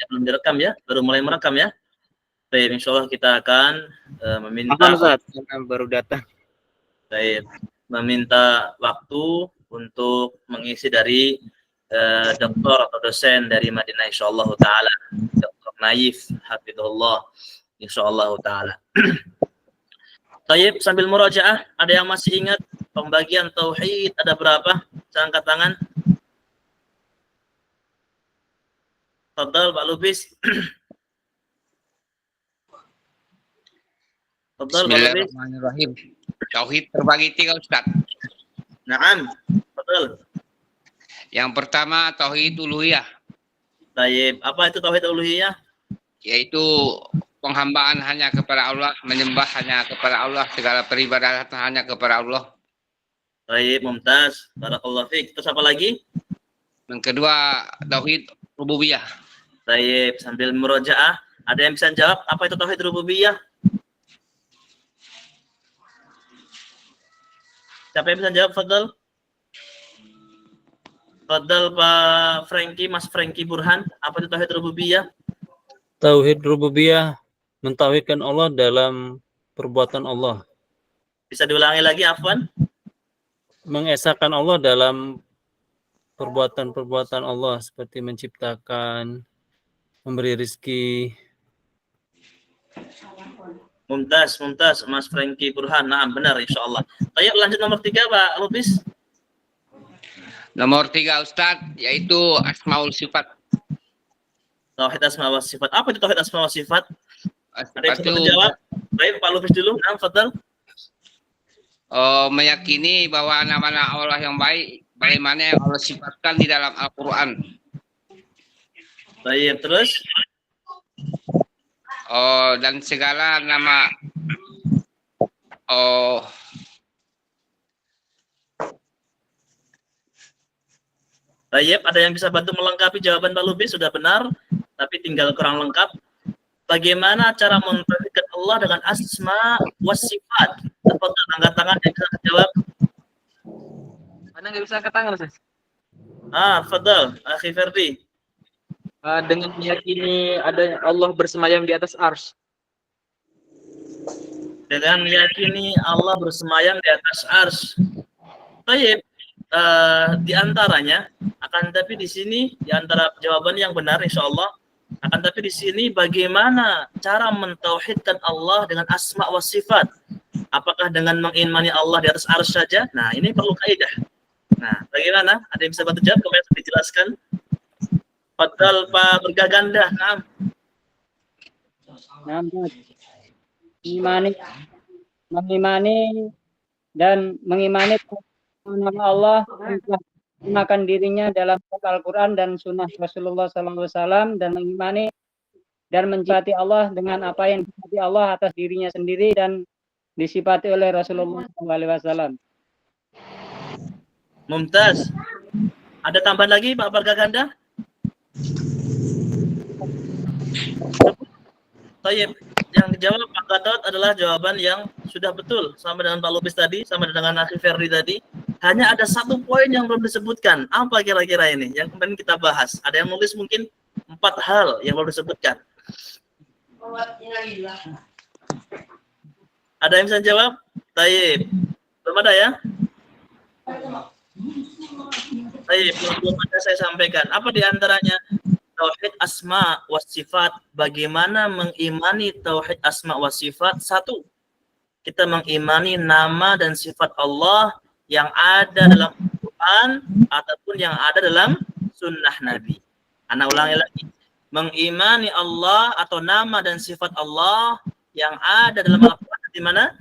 Ya, belum direkam ya, baru mulai merekam ya. Baik, insyaallah kita akan meminta baru datang. Baik, meminta waktu untuk mengisi dari doktor atau dosen dari Madinah insyaallah taala, Dr. Naif hafizahullah insyaallah taala. Tayyib, sambil murajaah, ada yang masih ingat pembagian tauhid ada berapa? Saya angkat tangan. Fadhal Pak Lubis. Fadhal Pak Lubis. Bismillahirrahmanirrahim. Tauhid terbagi 3 Ustaz. Naam. Fadhal. Yang pertama tauhid uluhiyah, Tayyib, apa itu tauhid uluhiyah? yaitu penghambaan hanya kepada Allah, menyembah hanya kepada Allah, segala peribadatan hanya kepada Allah. Tayyib, mumtaz. Barakallahu fiik. Terus apa lagi? Yang kedua tauhid rububiyah. Tayyib, sambil murojaah, ada yang bisa jawab apa itu tauhid rububiyah? Siapa yang bisa jawab? Fadl? Fadl Pak Franky, Mas Franky Burhan, apa itu tauhid rububiyah? Tauhid rububiyah, mentauhidkan Allah dalam perbuatan Allah. Bisa diulangi lagi, Afwan? Mengesahkan Allah dalam perbuatan-perbuatan Allah seperti menciptakan, memberi rizki. Mumtaz, Mas Franky Burhan. Nah, benar insyaallah. Ayo lanjut nomor 3, Pak Lubis. Nomor 3 Ustaz, yaitu asmaul sifat. Tauhid asma wa sifat. Apa itu tauhid asma wa sifat? Ada yang bisa Itu menjawab? Baik, Pak Lubis dulu. Nah, fadhal. meyakini bahwa nama-nama Allah yang baik, bagaimana yang Allah sifatkan di dalam Al-Quran. Baik, terus? Dan segala nama Baik, ada yang bisa bantu melengkapi jawaban Pak Lubis? Sudah benar, tapi tinggal kurang lengkap. Bagaimana cara mentauhidkan Allah dengan asma wa sifat? Tafadhal, angkat tangan yang bisa menjawab. Mana nggak bisa angkat tangan, Ustaz? Fadhal, Akhi Ferdi. Dengan meyakini ada Allah bersemayam di atas ars. Dengan meyakini Allah bersemayam di atas ars. Baik, di antaranya, akan tapi di sini di antara jawaban yang benar insyaallah, akan tapi di sini bagaimana cara mentauhidkan Allah dengan asma wa sifat? Apakah dengan mengimani Allah di atas arsy saja? Nah, ini perlu kaidah. Nah, bagaimana? Ada yang bisa bantu jawab? Kemarin sudah dijelaskan. Fadhal Pak Bergaganda. Nah. Mengimani nama Allah, menggunakan dirinya dalam Al-Quran dan Sunnah Rasulullah SAW, dan mengimani dan mencipati Allah dengan apa yang disifati Allah atas dirinya sendiri dan disifati oleh Rasulullah SAW. Mumtaz. Ada tambahan lagi Pak Bergaganda? Tayyib, yang dijawab Pak Gatot adalah jawaban yang sudah betul, sama dengan Pak Lubis tadi, sama dengan Akhi Ferdi tadi. Hanya ada satu poin yang belum disebutkan. Apa kira-kira ini yang kemarin kita bahas? Ada yang nulis mungkin 4 hal yang belum disebutkan. Ada yang bisa jawab? Tayyib. Belum ada ya? Tayyib, belum ada saya sampaikan. Apa di antaranya? Tauhid asma wa sifat. Bagaimana mengimani tauhid asma wa sifat? 1. Kita mengimani nama dan sifat Allah yang ada dalam Al-Quran ataupun yang ada dalam sunnah Nabi. Ana ulangi lagi. Mengimani Allah atau nama dan sifat Allah yang ada dalam Al-Quran di mana?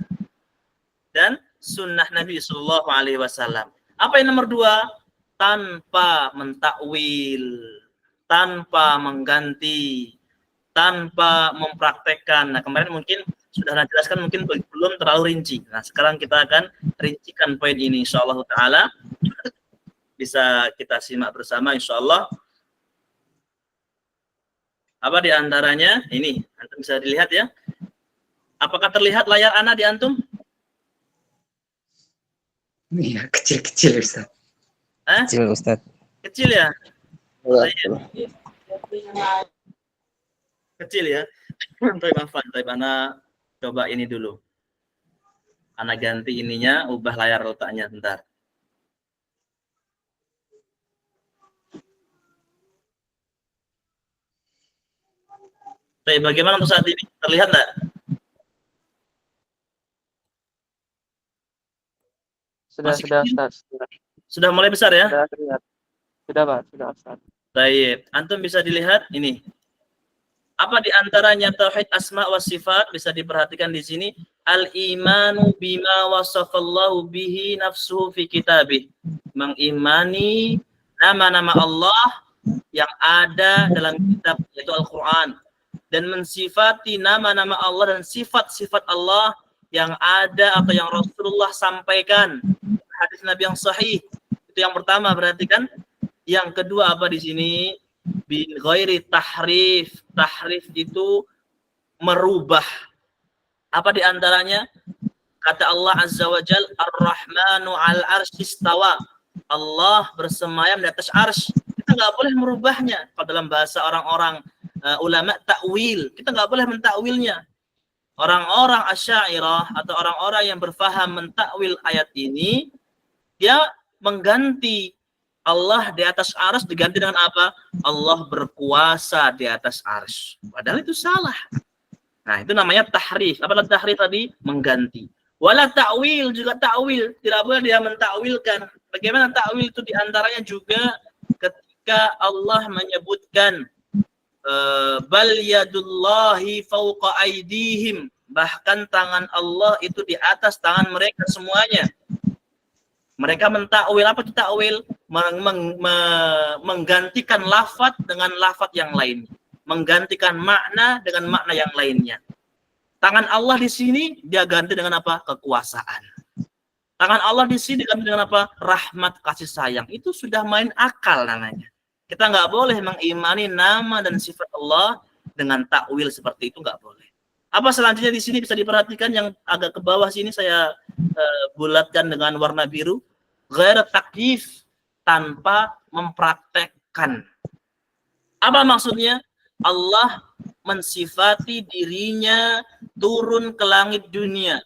Dan sunnah Nabi Sallallahu Alaihi Wasallam. Apa yang nomor 2? Tanpa mentakwil, tanpa mengganti, tanpa mempraktekkan. Nah, kemarin mungkin sudah dijelaskan, mungkin belum terlalu rinci. Nah, sekarang kita akan rincikan poin ini insyaallah taala. Bisa kita simak bersama insyaallah. Apa di antaranya? Ini, antum bisa dilihat ya. Apakah terlihat layar ana di antum? Iya, kecil-kecil Ustaz. Kecil Ustaz. Kecil ya? Kecil ya. Tapi Afan, tapi Ana coba ini dulu. Ana ganti ininya, ubah layar letaknya bentar. Tapi bagaimana untuk saat ini? Terlihat nggak? Sudah, Masih sudah, kecil? Ustaz. Sudah mulai besar ya? Sudah terlihat. Sudah, Pak. Sudah, Ustaz. Baik, antum bisa dilihat ini. Apa di antaranya tauhid asma wa sifat bisa diperhatikan di sini? Al-imanu bima wasafallahu bihi nafsuhu fi kitabih. Mengimani nama-nama Allah yang ada dalam kitab yaitu Al-Qur'an dan mensifati nama-nama Allah dan sifat-sifat Allah yang ada atau yang Rasulullah sampaikan. Hadis Nabi yang sahih. Itu yang pertama, berarti kan? Yang kedua apa di sini? Bin ghairi tahrif. Tahrif itu merubah. Apa di antaranya? Kata Allah Azza wa Jal, Ar-Rahmanu al-arsyistawa. Allah bersemayam di atas arsy. Kita nggak boleh merubahnya. Kalau dalam bahasa orang-orang ulama takwil, kita nggak boleh mentakwilnya. Orang-orang Asy'ariyah atau orang-orang yang berfaham mentakwil ayat ini, dia mengganti Allah di atas arsy diganti dengan apa? Allah berkuasa di atas arsy. Padahal itu salah. Nah, itu namanya tahrif. Apa tahrif tadi? Mengganti. Wala ta'wil, juga ta'wil. Tidak boleh dia mentakwilkan. Bagaimana ta'wil itu diantaranya juga ketika Allah menyebutkan bal yadullahi fawqa aydihim. Bahkan tangan Allah itu di atas tangan mereka semuanya. Mereka mentakwil. Apa itu takwil? Menggantikan lafaz dengan lafaz yang lain. Menggantikan makna dengan makna yang lainnya. Tangan Allah di sini dia ganti dengan apa? Kekuasaan. Tangan Allah di sini diganti dengan apa? Rahmat, kasih sayang. Itu sudah main akal namanya. Kita nggak boleh mengimani nama dan sifat Allah dengan takwil seperti itu, nggak boleh. Apa selanjutnya di sini bisa diperhatikan yang agak ke bawah sini saya bulatkan dengan warna biru. Ghair takyif, tanpa mempraktekkan. Apa maksudnya? Allah mensifati dirinya turun ke langit dunia.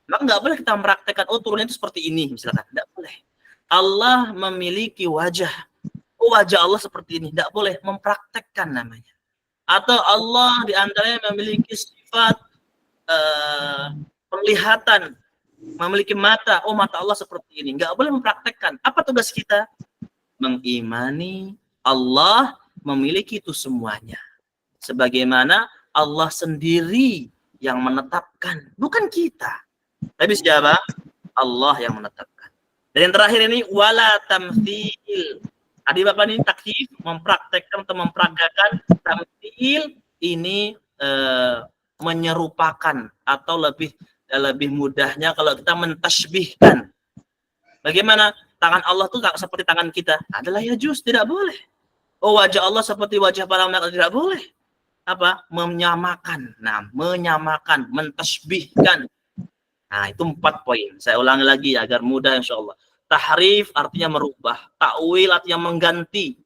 Maka nggak boleh kita mempraktekkan, oh turunnya itu seperti ini, misalkan. Nggak boleh. Allah memiliki wajah. Oh, wajah Allah seperti ini. Nggak boleh mempraktekkan namanya. Atau Allah diantaranya memiliki sifat penglihatan, memiliki mata. Oh, mata Allah seperti ini. Nggak boleh mempraktekkan. Apa tugas kita? Mengimani Allah memiliki itu semuanya. Sebagaimana Allah sendiri yang menetapkan, bukan kita. Tapi siapa? Allah yang menetapkan. Dan yang terakhir ini wala tamtsil. Tadi Bapak ini takyif, mempraktekkan atau memperagakan. Tamtsil ini menyerupakan atau lebih mudahnya kalau kita mentasbihkan. Bagaimana tangan Allah itu tak seperti tangan kita? Adalah ya juz, tidak boleh. Oh, wajah Allah seperti wajah para malaikat, tidak boleh. Apa? Menyamakan. Nah, menyamakan, mentasbihkan. Nah, itu 4 poin. Saya ulangi lagi agar mudah insyaallah. Tahrif artinya merubah, ta'wil artinya mengganti,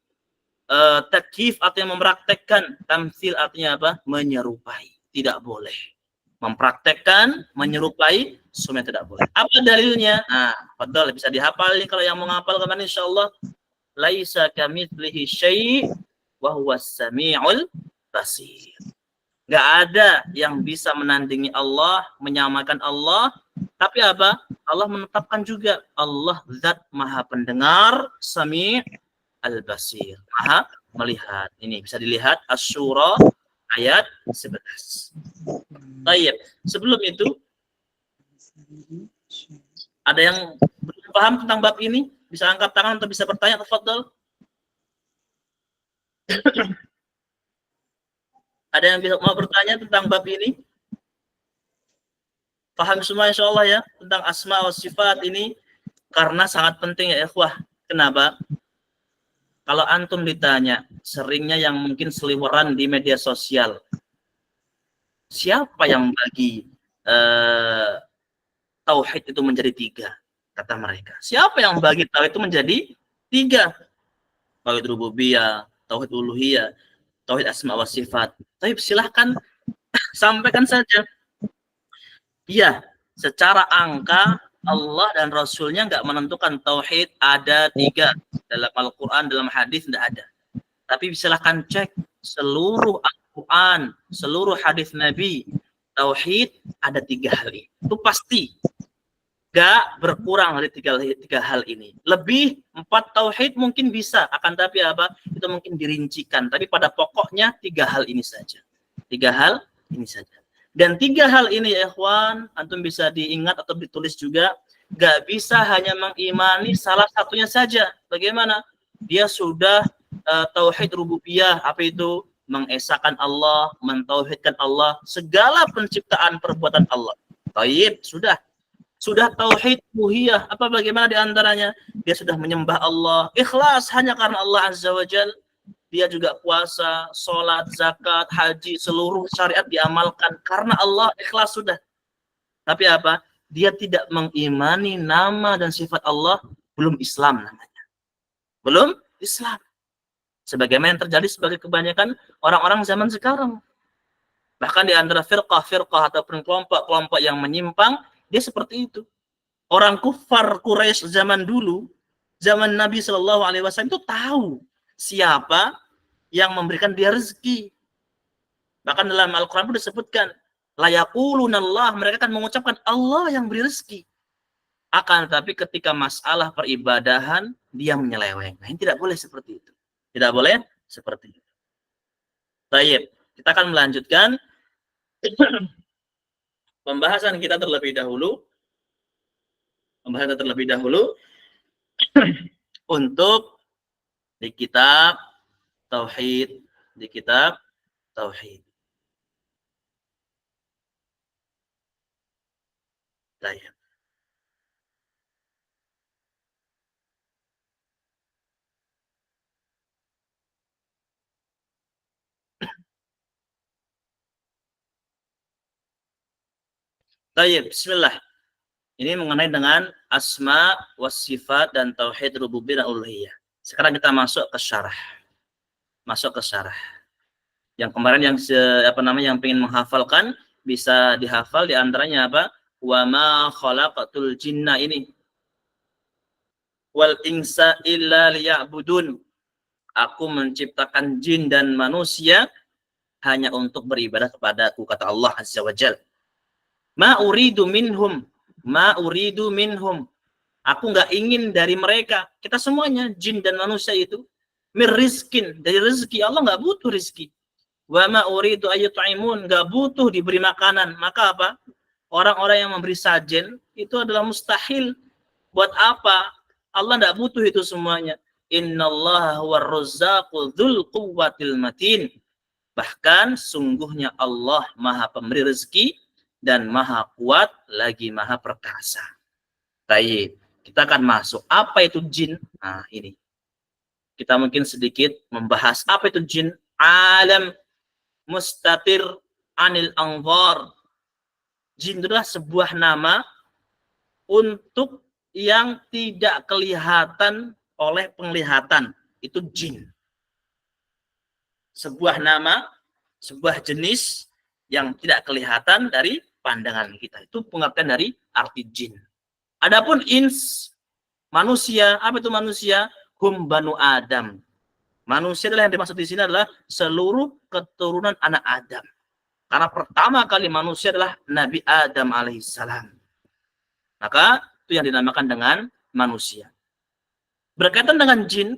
takyif artinya mempraktekkan, tamtsil artinya apa? Menyerupai. Tidak boleh. Mempraktekkan, menyerupai, semuanya tidak boleh. Apa dalilnya? Nah, padahal bisa dihafal nih kalau yang mau ngapal kemarin insyaallah. Laisa kamitslihi syai' wa huwas samiul basir. Enggak ada yang bisa menandingi Allah, menyamakan Allah, tapi apa? Allah menetapkan juga Allah zat maha pendengar, sami' al-basir, maha melihat. Ini bisa dilihat Asy-Syura ayat 11. Baik, sebelum itu ada yang belum paham tentang bab ini? Bisa angkat tangan atau bisa bertanya, tafadhol. Ada yang bisa mau bertanya tentang bab ini? Paham semua insyaallah ya tentang asma wa sifat ini, karena sangat penting ya ikhwah. Kenapa? Kalau antum ditanya, seringnya yang mungkin seliweran di media sosial, siapa yang bagi tauhid itu menjadi 3? Kata mereka. Siapa yang bagi tauhid itu menjadi 3? Tauhid rububiyah, tauhid uluhiyah. tauhid asma wa sifat. Tapi silahkan sampaikan saja. Iya, secara angka Allah dan Rasulnya nggak menentukan tauhid ada 3 dalam Al-Quran, dalam hadis tidak ada. Tapi silahkan cek seluruh Al-Quran, seluruh hadis Nabi, tauhid ada 3 hal ini. Itu pasti. Gak berkurang dari tiga hal ini. Lebih 4 tauhid mungkin bisa, akan tapi apa? Itu mungkin dirincikan. Tapi pada pokoknya 3 hal ini saja. 3 hal ini saja. Dan 3 hal ini ya ikhwan, antum bisa diingat atau ditulis juga. Gak bisa hanya mengimani salah satunya saja. Bagaimana? Dia sudah tauhid rububiyah, apa itu? Mengesahkan Allah, mentauhidkan Allah, segala penciptaan perbuatan Allah. Taib, sudah tauhid uluhiyah, apa bagaimana diantaranya? Dia sudah menyembah Allah, ikhlas hanya karena Allah Azza wa Jal. Dia juga puasa, sholat, zakat, haji, seluruh syariat diamalkan karena Allah, ikhlas sudah. Tapi apa? Dia tidak mengimani nama dan sifat Allah, belum Islam namanya. Belum Islam. Sebagaimana yang terjadi sebagai kebanyakan orang-orang zaman sekarang. Bahkan di antara firqah ataupun kelompok-kelompok yang menyimpang, dia seperti itu. Orang kufar Quraisy zaman dulu, zaman Nabi Shallallahu Alaihi Wasallam itu tahu siapa yang memberikan dia rezeki. Bahkan dalam Al-Quran pun disebutkan, la yaqulunallah, mereka akan mengucapkan Allah yang beri rezeki. Akan tetapi ketika masalah peribadahan, dia menyeleweng. Nah, ini tidak boleh seperti itu. Tidak boleh seperti itu. Baik, kita akan melanjutkan pembahasan kita terlebih dahulu. Untuk di kitab Tauhid. Baik. Baik, bismillah. Ini mengenai dengan asma, wasifat, dan tauhid rububiyah dan uluhiyah. Sekarang kita masuk ke syarah. Yang kemarin yang yang pengen menghafalkan bisa dihafal, di antaranya apa? Wa ma khalaqatul jinna ini wal insa illa liya'budun. Aku menciptakan jin dan manusia hanya untuk beribadah kepadaku, kata Allah Azza wa Jalla. Ma uridu minhum. Aku nggak ingin dari mereka. Kita semuanya, jin dan manusia itu, mirrizkin, dari rezeki. Allah nggak butuh rezeki. Wa ma uridu ayyut'imun, nggak butuh diberi makanan. Maka apa? Orang-orang yang memberi sajen itu adalah mustahil. Buat apa? Allah nggak butuh itu semuanya. Innallaha huwar razzaqu dzul quwwatil matin. Bahkan sungguhnya Allah Maha Pemberi rezeki dan Maha Kuat lagi Maha Perkasa. Baik, kita akan masuk. Apa itu jin? Nah, ini. Kita mungkin sedikit membahas apa itu jin. Alam mustatir anil anzar. Jin adalah sebuah nama untuk yang tidak kelihatan oleh penglihatan. Itu jin. Sebuah nama, sebuah jenis yang tidak kelihatan dari pandangan kita. Itu pengertian dari arti jin. Adapun ins, manusia. Apa itu manusia? Hum banu Adam. Manusia adalah yang dimaksud di sini adalah seluruh keturunan anak Adam. Karena pertama kali manusia adalah Nabi Adam alaihissalam. Maka itu yang dinamakan dengan manusia. Berkaitan dengan jin,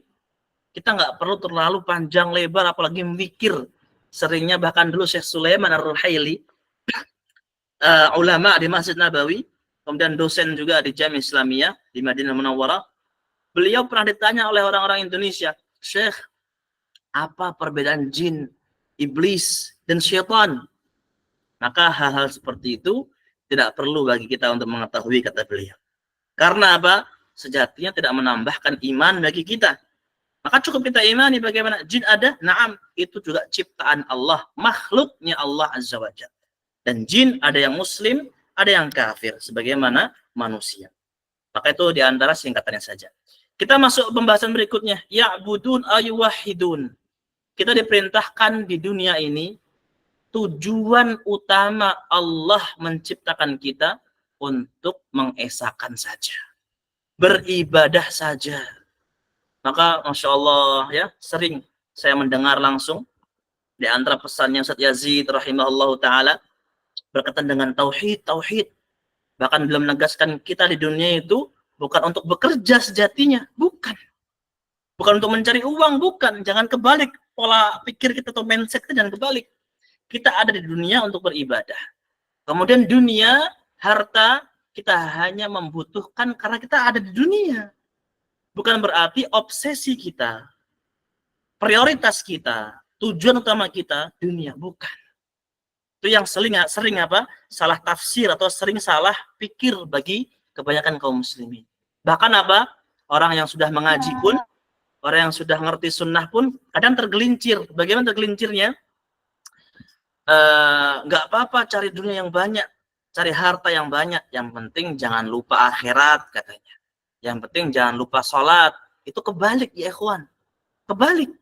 kita nggak perlu terlalu panjang lebar, apalagi mikir. Seringnya bahkan dulu Syekh Sulaiman Ar-Ruhaili, ulama di Masjid Nabawi, kemudian dosen juga di Jami' Islamiyah di Madinah Munawwarah. Beliau pernah ditanya oleh orang-orang Indonesia, Syekh, apa perbedaan jin, iblis, dan syaitan? Maka hal-hal seperti itu tidak perlu bagi kita untuk mengetahui, kata beliau. Karena apa? Sejatinya tidak menambahkan iman bagi kita. Maka cukup kita imani bagaimana jin ada, na'am, itu juga ciptaan Allah, makhluknya Allah Azza wa Jalla. Dan jin ada yang muslim, ada yang kafir, sebagaimana manusia. Maka itu diantara singkatannya saja. Kita masuk pembahasan berikutnya. Ya'budun ayuwahidun. kita diperintahkan di dunia ini, tujuan utama Allah menciptakan kita untuk mengesahkan saja, beribadah saja. Maka Masya Allah ya, sering saya mendengar langsung di antara pesannya Ustaz Yazid rahimahullah ta'ala berkaitan dengan tauhid. Bahkan belum menegaskan kita di dunia itu bukan untuk bekerja sejatinya, bukan untuk mencari uang, bukan. Jangan kebalik pola pikir kita atau mindset kita, jangan kebalik. Kita ada di dunia untuk beribadah. Kemudian dunia, harta, kita hanya membutuhkan karena kita ada di dunia. Bukan berarti obsesi kita, prioritas kita, tujuan utama kita dunia, bukan. Itu yang sering apa? Salah tafsir atau sering salah pikir bagi kebanyakan kaum muslimin. Bahkan apa? Orang yang sudah mengaji pun, orang yang sudah ngerti sunnah pun kadang tergelincir. Bagaimana tergelincirnya? Nggak apa-apa cari dunia yang banyak, cari harta yang banyak. Yang penting jangan lupa akhirat katanya. Yang penting jangan lupa sholat. Itu kebalik ya ikhwan. Kebalik.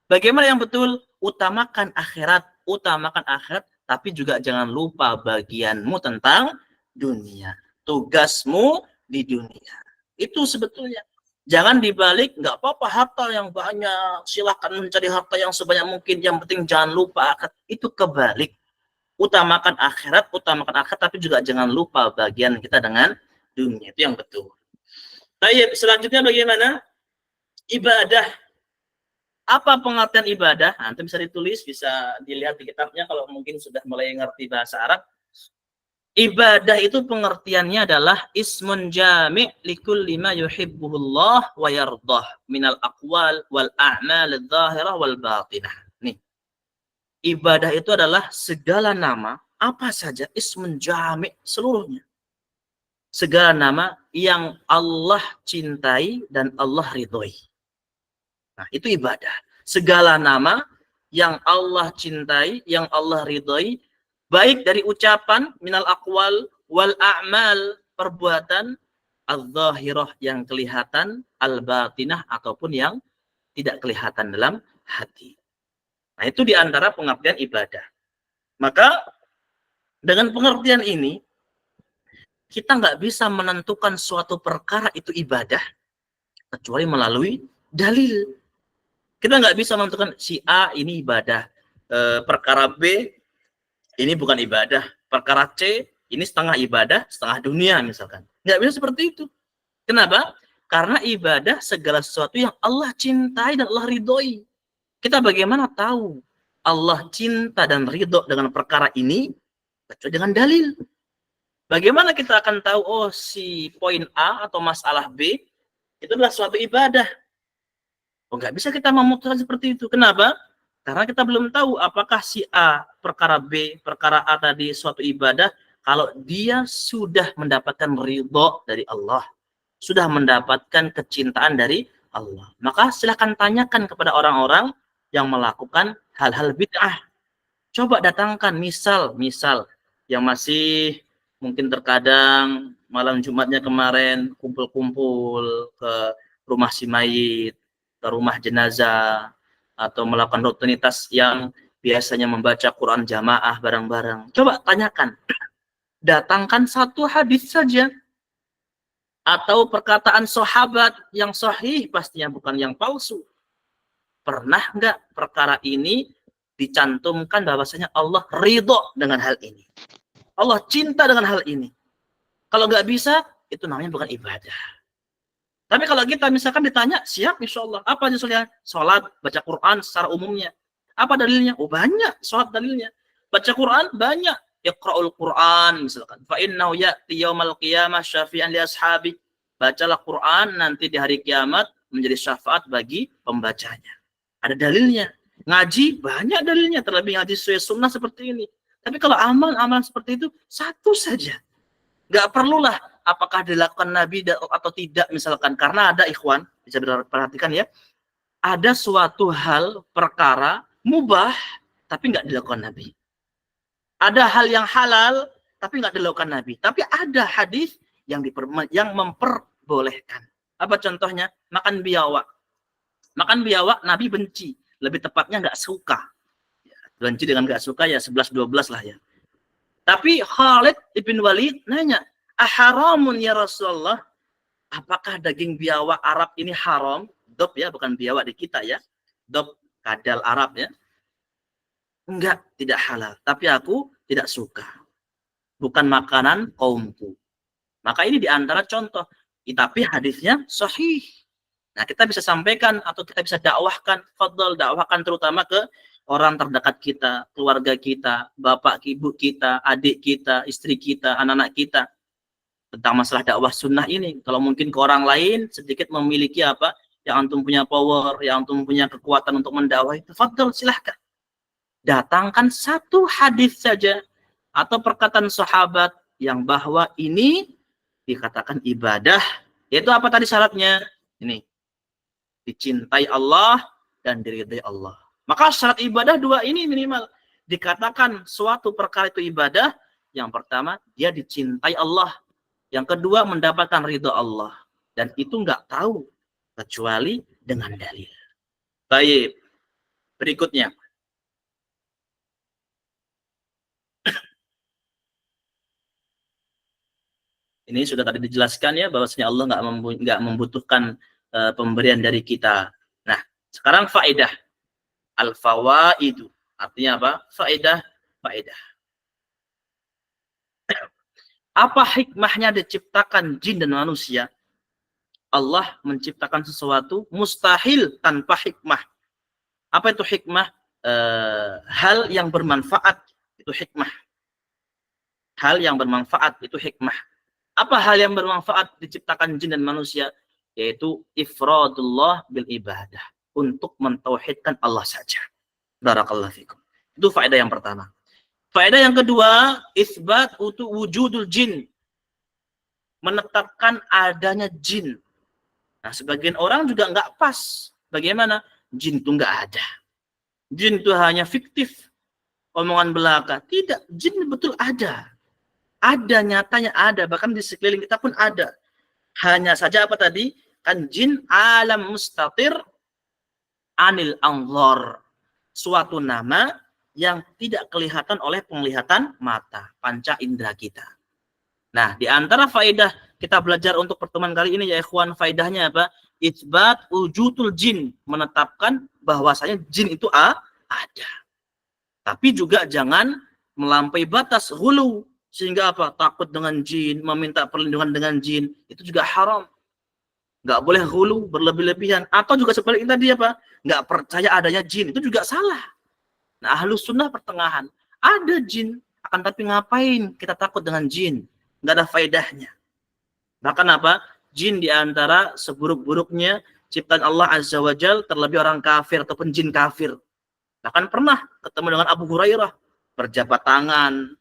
Bagaimana yang betul? Utamakan akhirat, tapi juga jangan lupa bagianmu tentang dunia. Tugasmu di dunia. Itu sebetulnya. Jangan dibalik, nggak apa-apa harta yang banyak, silahkan mencari harta yang sebanyak mungkin, yang penting jangan lupa akhirat. Itu kebalik. Utamakan akhirat, tapi juga jangan lupa bagian kita dengan dunia. Itu yang betul. Baik, selanjutnya bagaimana? Ibadah. Apa pengertian ibadah? Nanti bisa ditulis, bisa dilihat di kitabnya kalau mungkin sudah mulai ngerti bahasa Arab. Ibadah itu pengertiannya adalah ismun jami' likulli ma yuhibbuhullah wa yardah minal aqwal wal a'mal adh-dhahirah wal batinah. Nih. Ibadah itu adalah segala nama, apa saja ismun jami' seluruhnya. Segala nama yang Allah cintai dan Allah ridhoi. Nah, itu ibadah. Segala nama yang Allah cintai, yang Allah ridhoi, baik dari ucapan, minal aqwal, wal a'mal, perbuatan, al-zahirah yang kelihatan, al-batinah, ataupun yang tidak kelihatan dalam hati. Nah, itu diantara pengertian ibadah. Maka, dengan pengertian ini, kita nggak bisa menentukan suatu perkara itu ibadah kecuali melalui dalil. Kita nggak bisa menentukan si A ini ibadah, perkara B ini bukan ibadah, perkara C ini setengah ibadah, setengah dunia misalkan. Nggak bisa seperti itu. Kenapa? Karena ibadah segala sesuatu yang Allah cintai dan Allah ridhoi. Kita bagaimana tahu Allah cinta dan ridho dengan perkara ini kecuali dengan dalil. Bagaimana kita akan tahu, oh si poin A atau masalah B itu adalah suatu ibadah? Oh, nggak bisa kita memutuskan seperti itu. Kenapa? Karena kita belum tahu apakah si A, perkara B, perkara A tadi suatu ibadah, kalau dia sudah mendapatkan ridho dari Allah, sudah mendapatkan kecintaan dari Allah. Maka silahkan tanyakan kepada orang-orang yang melakukan hal-hal bid'ah. Coba datangkan misal yang masih mungkin terkadang malam Jumatnya kemarin kumpul-kumpul ke rumah si mayit, ke rumah jenazah, atau melakukan rutinitas yang biasanya membaca Quran jamaah bareng-bareng. Coba tanyakan. Datangkan satu hadis saja. Atau perkataan sahabat yang sahih, pastinya bukan yang palsu. Pernah nggak perkara ini dicantumkan bahwasanya Allah ridho dengan hal ini? Allah cinta dengan hal ini. Kalau nggak bisa, itu namanya bukan ibadah. Tapi kalau kita misalkan ditanya, siap insya Allah. Apa misalnya? Sholat, baca Quran secara umumnya. Apa dalilnya? Oh banyak, sholat dalilnya. Baca Quran banyak. Iqra'ul Quran misalkan. Fa'innahu ya'ti yawmal qiyamah syafi'an li ashabi. Bacalah Quran nanti di hari kiamat menjadi syafaat bagi pembacanya. Ada dalilnya. Ngaji banyak dalilnya. Terlebih ngaji sesuai sunnah seperti ini. Tapi kalau amalan seperti itu, satu saja. Nggak perlulah apakah dilakukan Nabi atau tidak misalkan. Karena ada ikhwan, bisa perhatikan ya. Ada suatu hal, perkara, mubah, tapi nggak dilakukan Nabi. Ada hal yang halal, tapi nggak dilakukan Nabi. Tapi ada hadis yang memperbolehkan. Apa contohnya? Makan biawak. Makan biawak, Nabi benci. lebih tepatnya nggak suka. Ya, benci dengan nggak suka ya 11-12 lah ya. Tapi Khalid ibn Walid nanya, aharamun ya Rasulullah? Apakah daging biawak Arab ini haram? Dob ya, bukan biawak di kita ya. Dob kadal Arab ya. Enggak, tidak halal. Tapi aku tidak suka. Bukan makanan kaumku. Maka ini diantara contoh. Tapi hadisnya sahih. Nah, kita bisa sampaikan atau kita bisa dakwahkan, fadl dakwahkan terutama ke orang terdekat kita, keluarga kita, bapak, ibu kita, adik kita, istri kita, anak-anak kita. Tentang masalah dakwah sunnah ini. Kalau mungkin ke orang lain sedikit memiliki apa, yang antum punya power, yang antum punya kekuatan untuk mendakwahi, tafadhol silahkan. Datangkan satu hadis saja atau perkataan sahabat yang bahwa ini dikatakan ibadah, yaitu apa tadi syaratnya? Ini, dicintai Allah dan diridhai Allah. Maka syarat ibadah dua ini minimal. Dikatakan suatu perkara itu ibadah, yang pertama dia dicintai Allah, yang kedua mendapatkan ridho Allah, dan itu nggak tahu kecuali dengan dalil. Baik, berikutnya. Ini sudah tadi dijelaskan ya, bahwasanya Allah nggak membutuhkan pemberian dari kita. Nah, sekarang faedah. Al-fawaidu. Artinya apa? Faedah. Apa hikmahnya diciptakan jin dan manusia? Allah menciptakan sesuatu mustahil tanpa hikmah. Apa itu hikmah? Hal yang bermanfaat itu hikmah. Hal yang bermanfaat itu hikmah. Apa hal yang bermanfaat diciptakan jin dan manusia? Yaitu ifradullah bil ibadah. Untuk mentauhidkan Allah saja. Barakallahu fikum. Itu faedah yang pertama. Faedah yang kedua, isbat wujudul jin. Menetapkan adanya jin. Nah, sebagian orang juga nggak pas. Bagaimana? Jin itu nggak ada. Jin itu hanya fiktif. Omongan belaka. Tidak, jin betul ada. Ada, nyatanya ada. Bahkan di sekeliling kita pun ada. Hanya saja apa tadi? Kan jin alam mustatir anil anzor. Suatu nama yang tidak kelihatan oleh penglihatan mata. Panca indera kita. Nah, di antara faedah kita belajar untuk pertemuan kali ini ya ikhwan, faedahnya apa? Itsbat wujudul jin. Menetapkan bahwasanya jin itu ada. Tapi juga jangan melampaui batas ghulu. Sehingga apa? Takut dengan jin, meminta perlindungan dengan jin, itu juga haram. Nggak boleh ghulu, berlebih-lebihan. Atau juga sebaliknya tadi apa? Nggak percaya adanya jin, itu juga salah. Nah, ahlus sunnah pertengahan. Ada jin, akan tapi ngapain kita takut dengan jin? Nggak ada faedahnya. Bahkan apa? Jin diantara seburuk-buruknya ciptaan Allah Azza wa Jal, terlebih orang kafir ataupun jin kafir. Bahkan pernah ketemu dengan Abu Hurairah, berjabat tangan,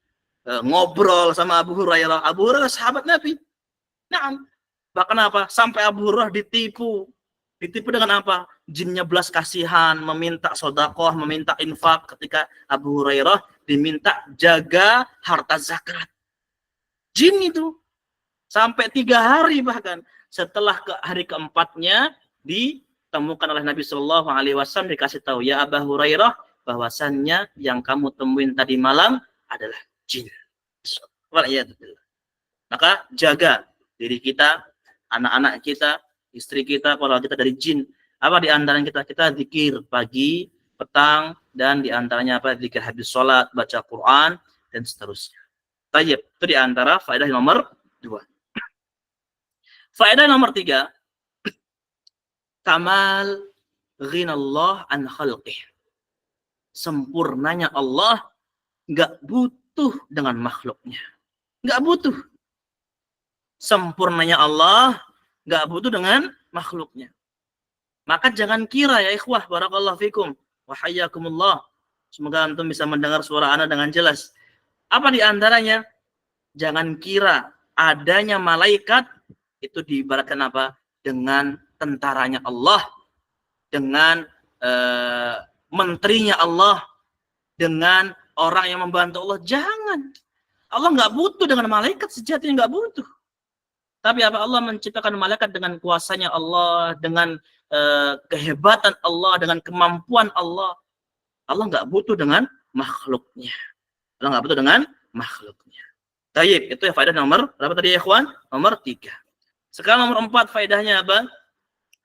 ngobrol sama Abu Hurairah. Abu Hurairah sahabat Nabi. Nah, bahkan apa? Sampai Abu Hurairah ditipu. Ditipu dengan apa? Jinnya belas kasihan, meminta sodakoh, meminta infak. Ketika Abu Hurairah diminta jaga harta zakat. Jin itu. Sampai 3 hari bahkan. Setelah hari keempatnya ditemukan oleh Nabi SAW, dikasih tahu, ya Abu Hurairah, bahwasannya yang kamu temuin tadi malam adalah jin. Maka jaga diri kita, anak-anak kita, istri kita, kalau kita dari jin. Apa di antaranya kita zikir pagi, petang, dan di antaranya apa? Zikir habis sholat, baca Quran, dan seterusnya. Tayyib, itu di antara faedah nomor 2. Faedah nomor 3, kamal ghinallah an khalqih. Sempurnanya Allah nggak butuh dengan makhluknya. Nggak butuh. Sempurnanya Allah nggak butuh dengan makhluknya. Maka jangan kira ya ikhwah, barakallahu fikum, wa hayyakumullah. Semoga antum bisa mendengar suara ana dengan jelas. Apa di antaranya? Jangan kira adanya malaikat itu diibaratkan apa? Dengan tentaranya Allah, dengan menterinya Allah, dengan orang yang membantu Allah. Jangan. Allah nggak butuh dengan malaikat, sejatinya nggak butuh. Tapi apa Allah menciptakan malaikat dengan kuasanya Allah, dengan kehebatan Allah, dengan kemampuan Allah. Allah nggak butuh dengan makhluknya. Allah nggak butuh dengan makhluknya. Tayyib, itu ya faedah nomor berapa tadi ya ikhwan? Nomor 3. Sekarang nomor 4 faedahnya apa?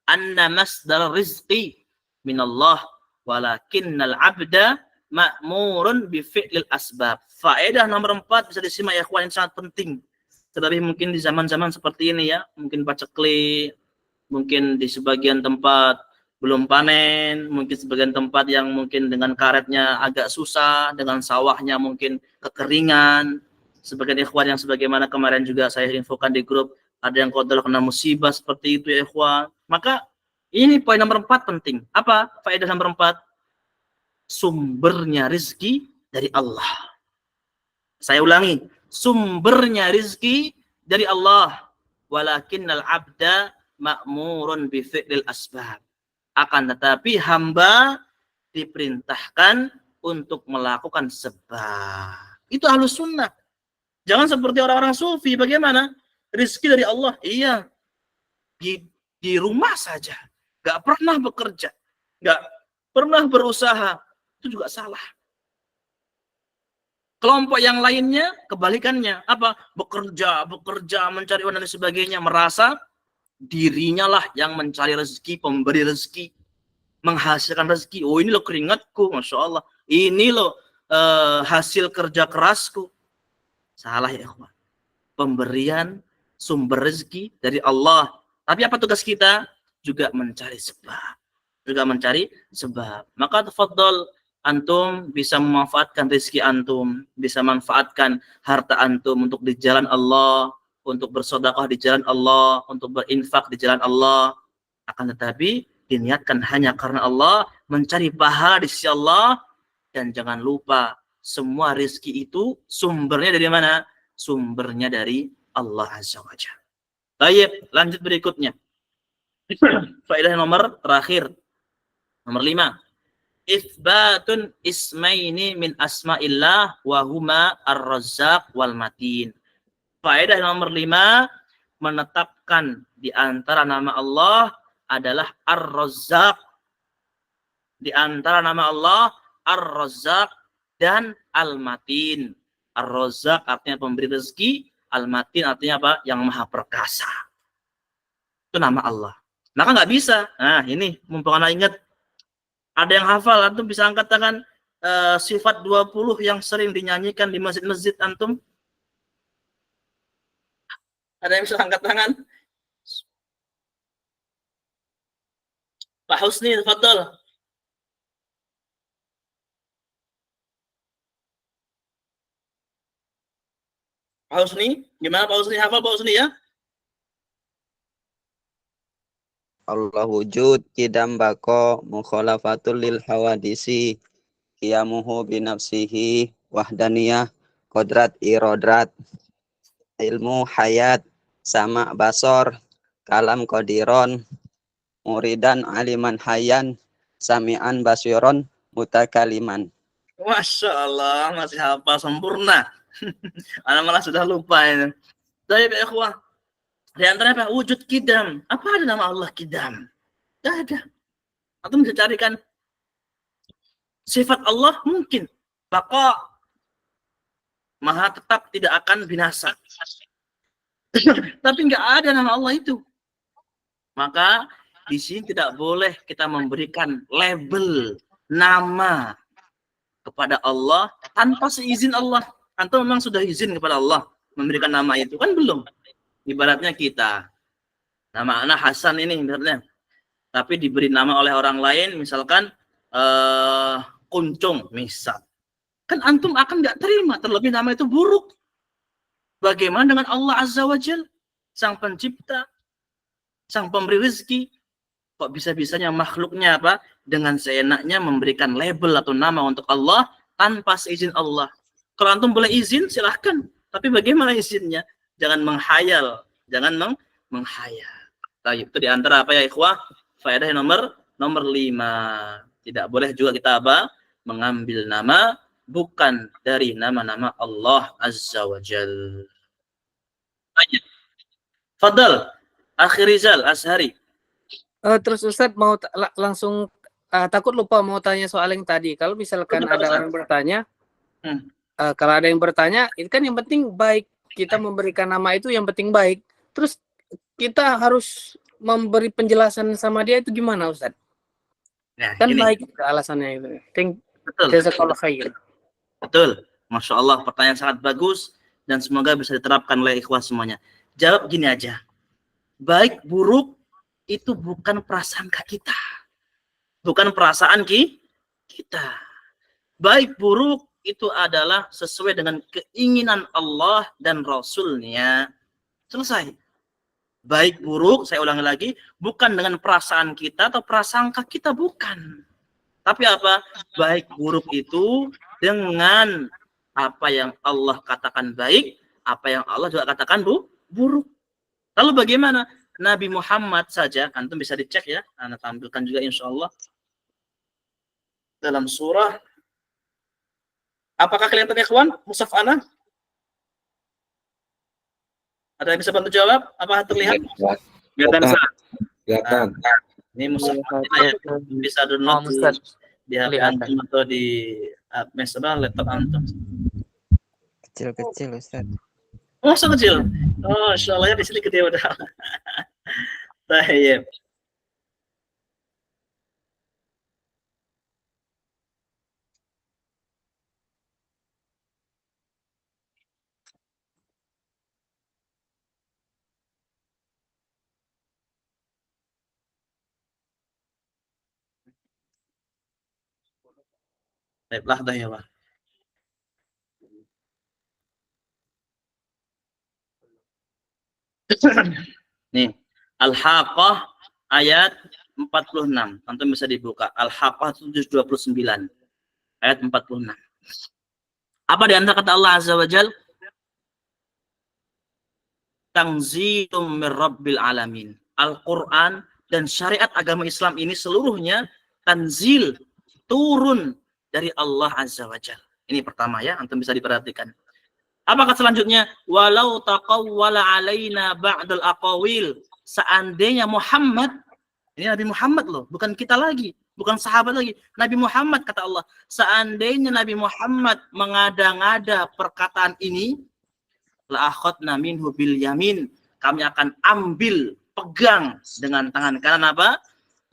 Anna masdar rizqi minallah walakinnal abda ma'murun bi fi'lil asbab. Faedah nomor 4 bisa disimak ya ikhwan, yang sangat penting. Terlebih mungkin di zaman-zaman seperti ini ya, mungkin paceklik, mungkin di sebagian tempat belum panen, mungkin sebagian tempat yang mungkin dengan karetnya agak susah, dengan sawahnya mungkin kekeringan. Sebagian ikhwan yang sebagaimana kemarin juga saya infokan di grup, ada yang qadar kena musibah seperti itu ya ikhwan. Maka ini poin nomor 4 penting. Apa faedah nomor 4? Sumbernya rezeki dari Allah. Saya ulangi, sumbernya rizki dari Allah. Walakinnal abda ma'murun bi fi'lil asbab. Akan tetapi hamba diperintahkan untuk melakukan sebab. Itu ahlus sunnah. Jangan seperti orang-orang sufi. Bagaimana? Rizki dari Allah. Iya. Di rumah saja. Gak pernah bekerja. Gak pernah berusaha. Itu juga salah. Kelompok yang lainnya kebalikannya. Apa? Bekerja, mencari uang dan sebagainya. Merasa dirinya lah yang mencari rezeki, pemberi rezeki, menghasilkan rezeki. Oh ini loh keringatku, Masya Allah. Ini loh hasil kerja kerasku. Salah ya ikhwan. Pemberian sumber rezeki dari Allah. Tapi apa tugas kita? Juga mencari sebab. Maka tafadhol, antum bisa memanfaatkan rezeki antum, bisa manfaatkan harta antum untuk di jalan Allah, untuk bersedekah di jalan Allah, untuk berinfak di jalan Allah. Akan tetapi diniatkan hanya karena Allah, mencari pahala di sisi Allah, dan jangan lupa semua rezeki itu sumbernya dari mana? Sumbernya dari Allah Azza wa Jalla. Baik, lanjut berikutnya. Faedah nomor terakhir. Nomor 5. Itsbatun ismaini min asma'illah wa huma ar-razzaq wal matin. Faedah nomor 5, menetapkan di antara nama Allah adalah ar-razzaq. Di antara nama Allah ar-razzaq dan al-matin. Ar-razzaq artinya pemberi rezeki, al-matin artinya apa? Yang maha perkasa. Itu nama Allah. Maka nggak bisa. Nah ini mumpung anak ingat, ada yang hafal, antum bisa angkat tangan sifat 20 yang sering dinyanyikan di masjid-masjid antum. Ada yang bisa angkat tangan? Pak Husni, tafadhol. Pak Husni, gimana Pak Husni? Hafal Pak Husni ya? Allah wujud, kidam bako, mukhalafatul lil hawadisi, qiyamuhu binafsihi, wahdaniyah, kodrat irodrat, ilmu hayat, sama basor, kalam kodiron, muridan aliman hayan, sami'an basiron, mutakaliman. Masya Allah, masih hafal sempurna. Anak malah sudah lupa ini. Baik ya ikhwah. Di antaranya apa? Wujud kidam. Apa ada nama Allah kidam? Tidak ada. Atau bisa carikan sifat Allah mungkin. Baqa. Maha tetap, tidak akan binasa. Tapi nggak ada nama Allah itu. Maka di sini tidak boleh kita memberikan label nama kepada Allah tanpa seizin Allah. Antum memang sudah izin kepada Allah memberikan nama itu? Kan belum. Ibaratnya kita, nama anak Hasan ini ibaratnya, tapi diberi nama oleh orang lain, misalkan Kuncung, misal. Kan antum akan nggak terima, terlebih nama itu buruk. Bagaimana dengan Allah Azza wa Jalla, sang pencipta, sang pemberi rezeki? Kok bisa-bisanya makhluknya apa? Dengan seenaknya memberikan label atau nama untuk Allah tanpa seizin Allah. Kalau antum boleh izin, silahkan. Tapi bagaimana izinnya? Jangan menghayal. Jangan menghayal. Baik, itu diantara apa ya ikhwah? Faedah nomor 5. Tidak boleh juga kita apa? Mengambil nama bukan dari nama-nama Allah Azza wa Jalla. Fadal, Akhi Rizal Ashari. Terus Ustadz mau langsung takut lupa mau tanya soal yang tadi. Kalau misalkan Betul, ada Ustaz. orang bertanya, Hmm. Kalau ada yang bertanya, itu kan yang penting baik. Kita memberikan nama itu yang penting baik. Terus kita harus memberi penjelasan sama dia itu gimana, Ustadz? Nah, Kan gini. baik alasannya itu. Betul. Jazakallah khair. Betul. Masya Allah, pertanyaan sangat bagus dan semoga bisa diterapkan oleh ikhwah semuanya. Jawab gini aja. Baik buruk itu bukan prasangka kita. Bukan perasaan kita. Baik buruk itu adalah sesuai dengan keinginan Allah dan Rasul-Nya. Selesai. Baik buruk, saya ulangi lagi, bukan dengan perasaan kita atau prasangka kita, bukan. Tapi apa? Baik buruk itu dengan apa yang Allah katakan baik, apa yang Allah juga katakan buruk. Lalu bagaimana? Nabi Muhammad saja, antum bisa dicek ya, Anda tampilkan juga insya Allah. Dalam surah, apakah kelihatan ya kawan? Mushaf Ana? Ada yang bisa bantu jawab? Apa terlihat? Kelihatan, Ustaz? Kelihatan. Ini mushaf Ana ya. Bisa download di HP antum atau di laptop antum. Kecil-kecil Ustaz. Oh, kecil. Oh, insyaallah ya di sini gede udah. Baik. Baiklah dah ya, Pak. Nih, Al-Haqqah ayat 46. Antum bisa dibuka. Al-Haqqah 729. Ayat 46. Apa di antara kata Allah Azza wa Jal? Tanzilum mir Rabbil Alamin. Al-Quran dan syariat agama Islam ini seluruhnya tanzil, turun dari Allah Azza wa Jal. Ini pertama ya, antum bisa diperhatikan. Apakah selanjutnya? Walau taqawwala alaina ba'dal aqawil. Seandainya Muhammad, ini Nabi Muhammad loh, bukan kita lagi, bukan sahabat lagi. Nabi Muhammad kata Allah, seandainya Nabi Muhammad mengada-ngada perkataan ini, la akhadna minhu bil yamin. Kami akan ambil, pegang dengan tangan kanan apa?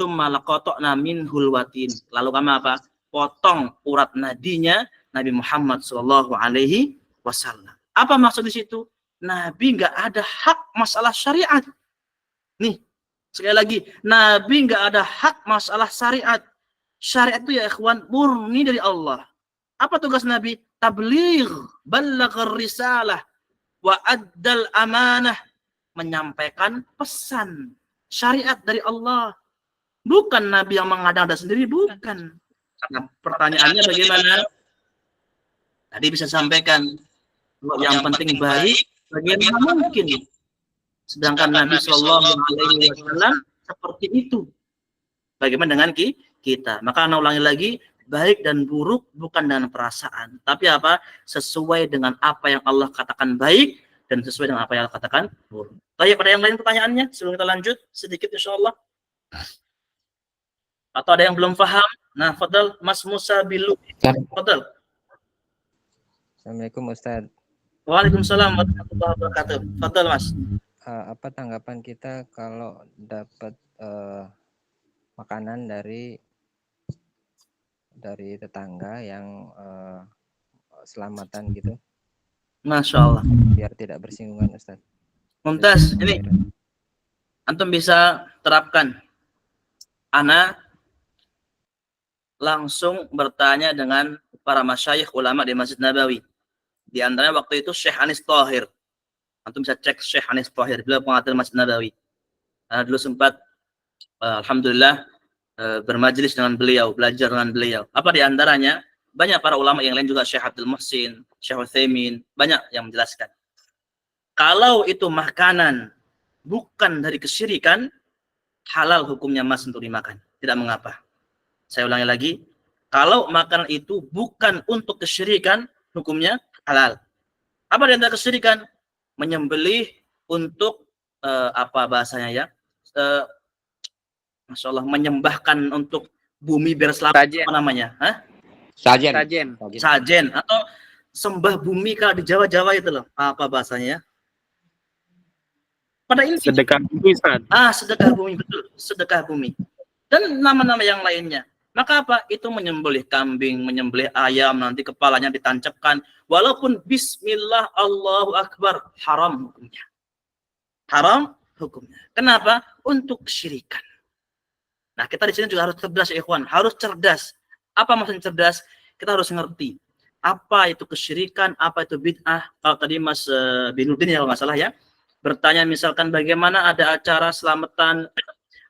Tsumma laqata'na minhul watin. Lalu kami apa? Potong urat nadinya Nabi Muhammad sallallahu alaihi wasallam. Apa maksud di situ? Nabi nggak ada hak masalah syariat. Nih, sekali lagi, Nabi nggak ada hak masalah syariat. Syariat itu ya ikhwan murni dari Allah. Apa tugas Nabi? Tabligh, ballaghar risalah, wa addal amanah, menyampaikan pesan syariat dari Allah. Bukan Nabi yang mengada-ngada sendiri, bukan. Nah, pertanyaannya bagaimana? Tadi bisa sampaikan yang penting baik, bagaimana mungkin? Sedangkan Nabi Shallallahu Alaihi Wasallam seperti itu. Bagaimana dengan kita? Maka Anda ulangi lagi, baik dan buruk bukan dengan perasaan, tapi apa? Sesuai dengan apa yang Allah katakan baik dan sesuai dengan apa yang Allah katakan buruk. Baik, pada yang lain pertanyaannya sebelum kita lanjut sedikit insya Allah. Atau ada yang belum paham? Nah, fadal Mas Musa Bilu. Fadal. Assalamualaikum Ustaz. Waalaikumsalam warahmatullahi wabarakatuh. Fadal Mas. Apa tanggapan kita kalau dapat makanan dari tetangga yang selamatan gitu? Masya Allah. Biar tidak bersinggungan Ustaz. Mumtaz, ini antum bisa terapkan. Ana langsung bertanya dengan para masyayikh ulama di Masjid Nabawi. Di antaranya waktu itu Syekh Anis Thahir. Antum bisa cek Syekh Anis Thahir, beliau pengatur Masjid Nabawi. Dulu sempat alhamdulillah bermajelis dengan beliau, belajar dengan beliau. Apa di antaranya? Banyak para ulama yang lain juga, Syekh Abdul Muhsin, Syekh Utsaimin, banyak yang menjelaskan. Kalau itu makanan bukan dari kesyirikan, halal hukumnya Mas untuk dimakan. Tidak mengapa. Saya ulangi lagi. Kalau makanan itu bukan untuk kesyirikan, hukumnya halal. Apa di antara kesyirikan? Menyembelih untuk apa bahasanya ya? Masya Allah, menyembahkan untuk bumi biar selamat, Sajen. apa namanya? Hah? Sajen. Sajen. Sajen atau sembah bumi kalau di Jawa-Jawa itu loh. Apa bahasanya? Pada ini Sedekah bumi, Ustaz. sedekah bumi, betul, sedekah bumi. Dan nama-nama yang lainnya. Maka apa? Itu menyembelih kambing, menyembelih ayam, nanti kepalanya ditancapkan. Walaupun bismillah Allahu Akbar, haram hukumnya. Haram hukumnya. Kenapa? Untuk kesyirikan. Nah, kita di sini juga harus cerdas ya ikhwan, harus cerdas. Apa maksudnya cerdas? Kita harus ngerti apa itu kesyirikan, apa itu bid'ah. Kalau tadi Mas Binuddin ya kalau nggak salah ya, bertanya misalkan bagaimana ada acara selamatan,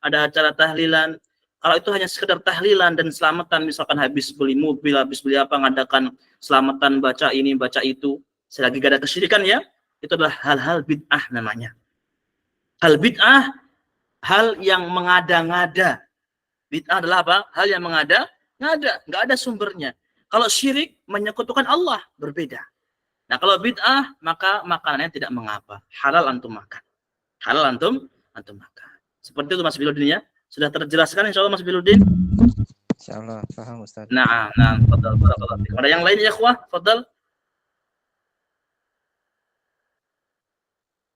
ada acara tahlilan. Kalau itu hanya sekedar tahlilan dan selamatan, misalkan habis beli mobil, habis beli apa, ngadakan selamatan, baca ini, baca itu, selagi gak ada kesyirikan ya, itu adalah hal-hal bid'ah namanya. Hal bid'ah, hal yang mengada-ngada. Bid'ah adalah apa? Hal yang mengada-ngada, nggak ada sumbernya. Kalau syirik menyekutukan Allah, berbeda. Nah, kalau bid'ah, maka makanannya tidak mengapa. Halal antum makan. Halal antum makan. Seperti itu Mas Biludin ya. Sudah terjelaskan insya Allah Mas Biludin? Insya Allah paham Ustaz. Nah, fadal, barakallahu fiik. Ada yang lain ya, ikhwah? Fadal.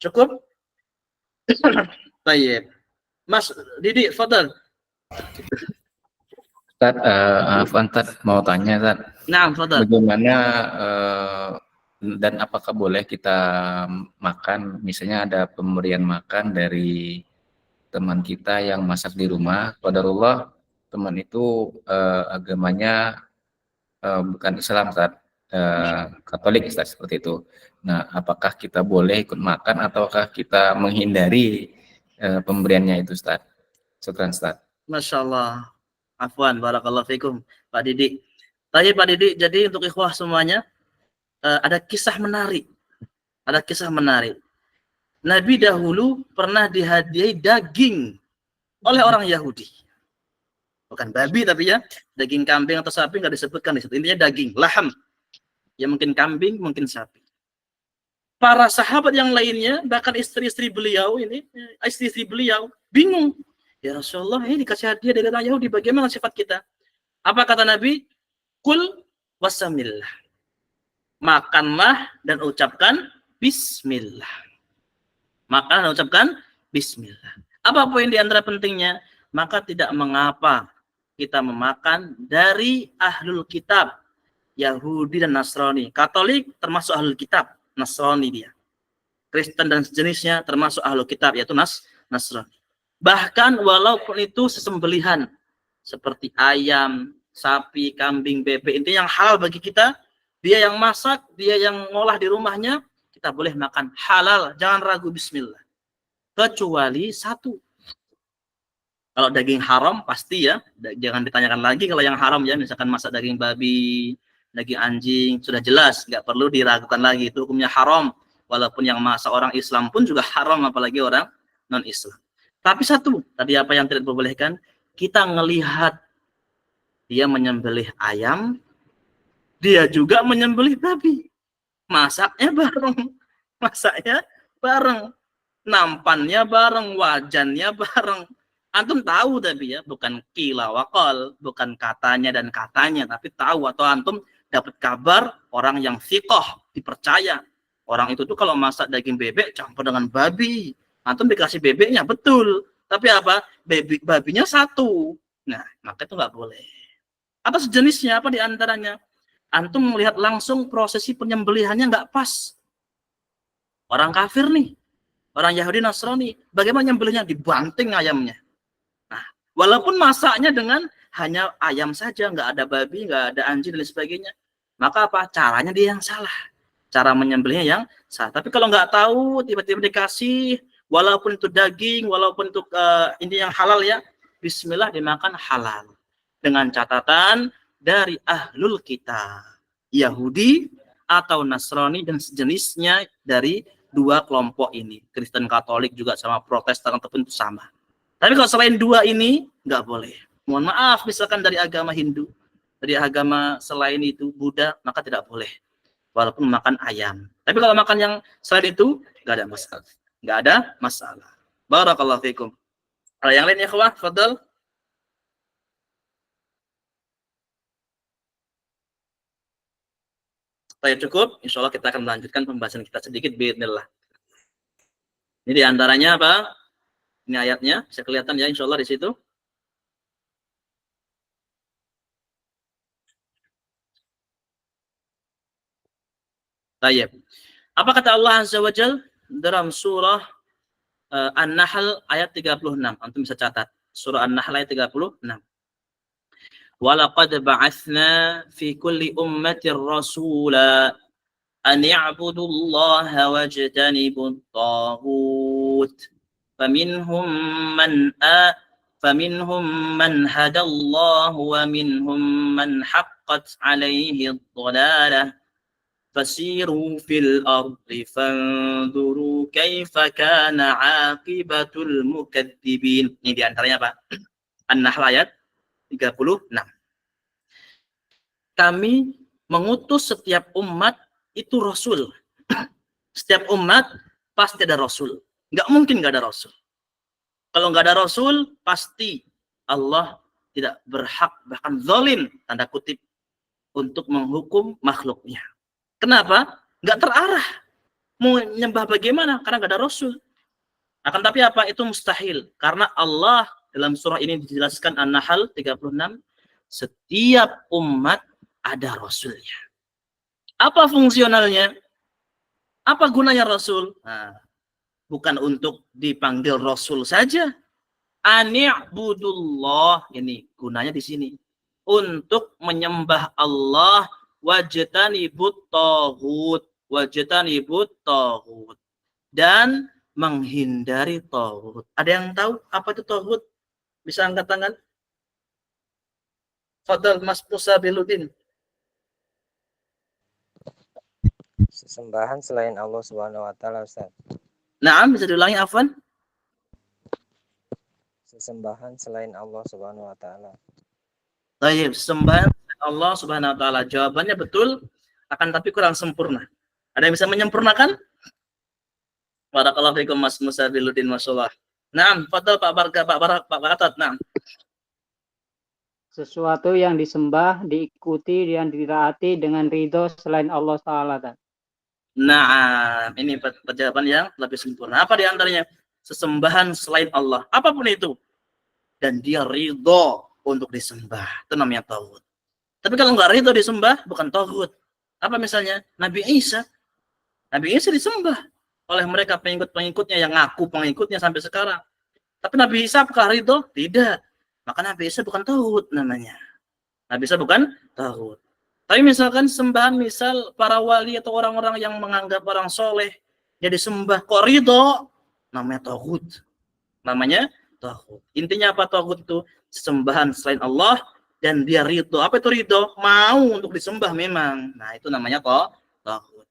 Cukup? Baik. Mas Didi, fadal. Ustaz, Ustaz mau tanya, Ustaz. Nah, fadal. Bagaimana dan apakah boleh kita makan, misalnya ada pemberian makan dari teman kita yang masak di rumah, qadarullah teman itu agamanya bukan Islam, Ustaz, Katolik, Ustaz, seperti itu. Nah, apakah kita boleh ikut makan ataukah kita menghindari pemberiannya itu, Ustaz? Syukran, Ustaz. Masya Allah. Afwan, barakallahu fikum, Pak Didi. Tanya Pak Didi, jadi untuk ikhwah semuanya, ada kisah menarik. Ada kisah menarik. Nabi dahulu pernah dihadiahi daging oleh orang Yahudi. Bukan babi tapi ya, daging kambing atau sapi nggak disebutkan di situ. Intinya daging, laham. Ya mungkin kambing, mungkin sapi. Para sahabat yang lainnya, bahkan istri-istri beliau ini, istri-istri beliau bingung. Ya Rasulullah, ini dikasih hadiah dari orang Yahudi, bagaimana sifat kita? Apa kata Nabi? Kul wasamillah. Makanlah dan ucapkan bismillah. Makan dan ucapkan bismillah. Apa poin di antara pentingnya? Maka tidak mengapa kita memakan dari ahlul kitab, Yahudi dan Nasrani. Katolik termasuk ahlul kitab, Nasrani dia. Kristen dan sejenisnya termasuk ahlul kitab, yaitu Nasrani. Bahkan walaupun itu sesembelihan seperti ayam, sapi, kambing, bebek, intinya yang halal bagi kita, dia yang masak, dia yang ngolah di rumahnya, kita boleh makan halal, jangan ragu bismillah. Kecuali satu. Kalau daging haram pasti ya, jangan ditanyakan lagi kalau yang haram ya, misalkan masak daging babi, daging anjing, sudah jelas, nggak perlu diragukan lagi, itu hukumnya haram. Walaupun yang masak orang Islam pun juga haram, apalagi orang non-Islam. Tapi satu, tadi apa yang tidak diperbolehkan, kita ngelihat dia menyembelih ayam, dia juga menyembelih babi. Masaknya bareng, nampannya bareng, wajannya bareng. Antum tahu tapi ya, bukan kila wakol, bukan katanya dan katanya, tapi tahu atau antum dapat kabar orang yang thiqah, dipercaya. Orang itu tuh kalau masak daging bebek campur dengan babi. Antum dikasih bebeknya, betul. Tapi apa? Babinya satu. Nah, maka itu nggak boleh. Atau sejenisnya, apa diantaranya? Antum melihat langsung prosesi penyembelihannya nggak pas. Orang kafir nih, orang Yahudi Nasrani, bagaimana nyembelihnya? Dibanting ayamnya. Nah, walaupun masaknya dengan hanya ayam saja, nggak ada babi, nggak ada anjing dan sebagainya, maka apa? Caranya dia yang salah. Cara menyembelihnya yang salah. Tapi kalau nggak tahu, tiba-tiba dikasih, walaupun itu daging, walaupun itu ini yang halal ya, bismillah dimakan halal. Dengan catatan dari ahlul kitab, Yahudi atau Nasrani dan sejenisnya dari dua kelompok ini. Kristen Katolik juga sama Protestan ataupun itu sama. Tapi kalau selain dua ini, nggak boleh. Mohon maaf, misalkan dari agama Hindu, dari agama selain itu Buddha, maka tidak boleh. Walaupun makan ayam. Tapi kalau makan yang selain itu, nggak ada masalah. nggak ada masalah. Barakallahu fikum. Ada yang lain ya, ikhwah? Fadal. Baik, cukup. Insya Allah kita akan melanjutkan pembahasan kita sedikit biidznillah. Ini diantaranya apa? Ini ayatnya, bisa kelihatan ya insya Allah di situ. Baik. Apa kata Allah Azza wa Jal dalam surah An-Nahl ayat 36? Antum bisa catat. Surah An-Nahl ayat 36. Walaqad ba'atsna fi kulli ummatin rasula an ya'budu Allah wajtanibut taghut. فمنهم من هدى الله ومنهم من حقت عليه الضلالة فسيروا في الأرض فانظروا كيف كان عاقبة المكذبين. Ini diantaranya Pak. An-Nahl ayat 36. Kami mengutus setiap umat itu rasul. Setiap umat pasti ada rasul. Nggak mungkin nggak ada rasul. Kalau nggak ada rasul, pasti Allah tidak berhak, bahkan zalim, tanda kutip, untuk menghukum makhluknya. Kenapa? Nggak terarah. Mau nyembah bagaimana? Karena nggak ada rasul. Akan tapi apa? Itu mustahil. Karena Allah dalam surah ini dijelaskan An-Nahl 36, setiap umat ada rasulnya. Apa fungsionalnya? Apa gunanya rasul? Nah, bukan untuk dipanggil rasul saja. Ani'budullah, ini gunanya di sini. Untuk menyembah Allah, wajtanibut taghut, dan menghindari taghut. Ada yang tahu apa itu taghut? Bisa angkat tangan? Fadal Mas Musa Biludin. Sesembahan selain Allah Subhanahu wa taala, Ustaz. Naam, bisa diulangi afwan? Sesembahan selain Allah Subhanahu wa taala. Baik, sembahan Allah Subhanahu wa taala. Jawabannya betul, akan tapi kurang sempurna. Ada yang bisa menyempurnakan? Barakallahu fikum Mas Musa Biludin, masyaallah. Naam, fadal Pak Barga, Pak Barakat, naam. Sesuatu yang disembah, diikuti, dan ditaati dengan ridho selain Allah Ta'ala. Nah, ini jawaban yang lebih sempurna. Apa diantaranya? Sesembahan selain Allah, apapun itu, dan dia ridho untuk disembah, itu namanya tauhid. Tapi kalau nggak ridho disembah, bukan tauhid. Apa misalnya? Nabi Isa disembah oleh mereka pengikut-pengikutnya yang ngaku pengikutnya sampai sekarang. Tapi Nabi Isa apakah ridho? Tidak. Maka Nabi Isa bukan tauhid namanya. Nabi Isa bukan tauhid. Tapi misalkan sembahan, misal para wali atau orang-orang yang menganggap orang soleh jadi sembah kok ridho, namanya tauhid. Namanya tauhid. Intinya apa tauhid itu? Sembahan selain Allah dan dia ridho. Apa itu ridho? Mau untuk disembah memang. Nah, itu namanya tauhid.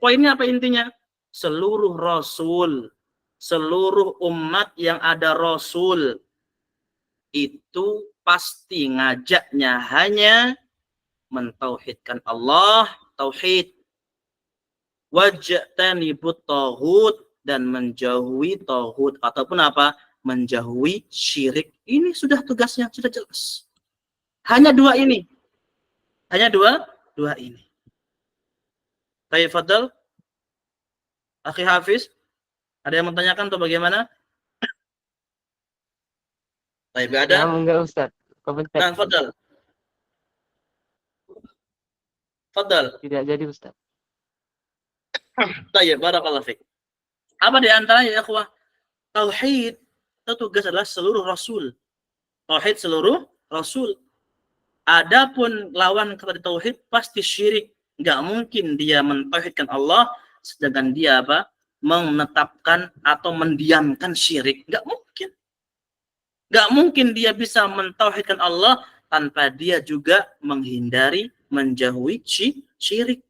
Poinnya apa intinya? Seluruh rasul, seluruh umat yang ada rasul itu pasti ngajaknya hanya mentauhidkan Allah, tauhid, wajtanibut taghut, dan menjauhi taghut ataupun apa? Menjauhi syirik. Ini sudah tugasnya, sudah jelas. Hanya dua ini. Hanya dua ini. Baik, fadal. Akhi Hafiz, ada yang menanyakan atau bagaimana? Baik, ada. Enggak Ustaz. Nah, fadal. Fadal. Tidak jadi Ustaz. Baik, barakallahu fiik. Apa di antaranya ya ikhwah? Tauhid itu tugas adalah seluruh rasul. Tauhid seluruh rasul. Adapun lawan kepada tauhid pasti syirik. Enggak mungkin dia mentauhidkan Allah sedangkan dia apa? Menetapkan atau mendiamkan syirik. Enggak mungkin. Enggak mungkin dia bisa mentauhidkan Allah tanpa dia juga menghindari, menjauhi syirik.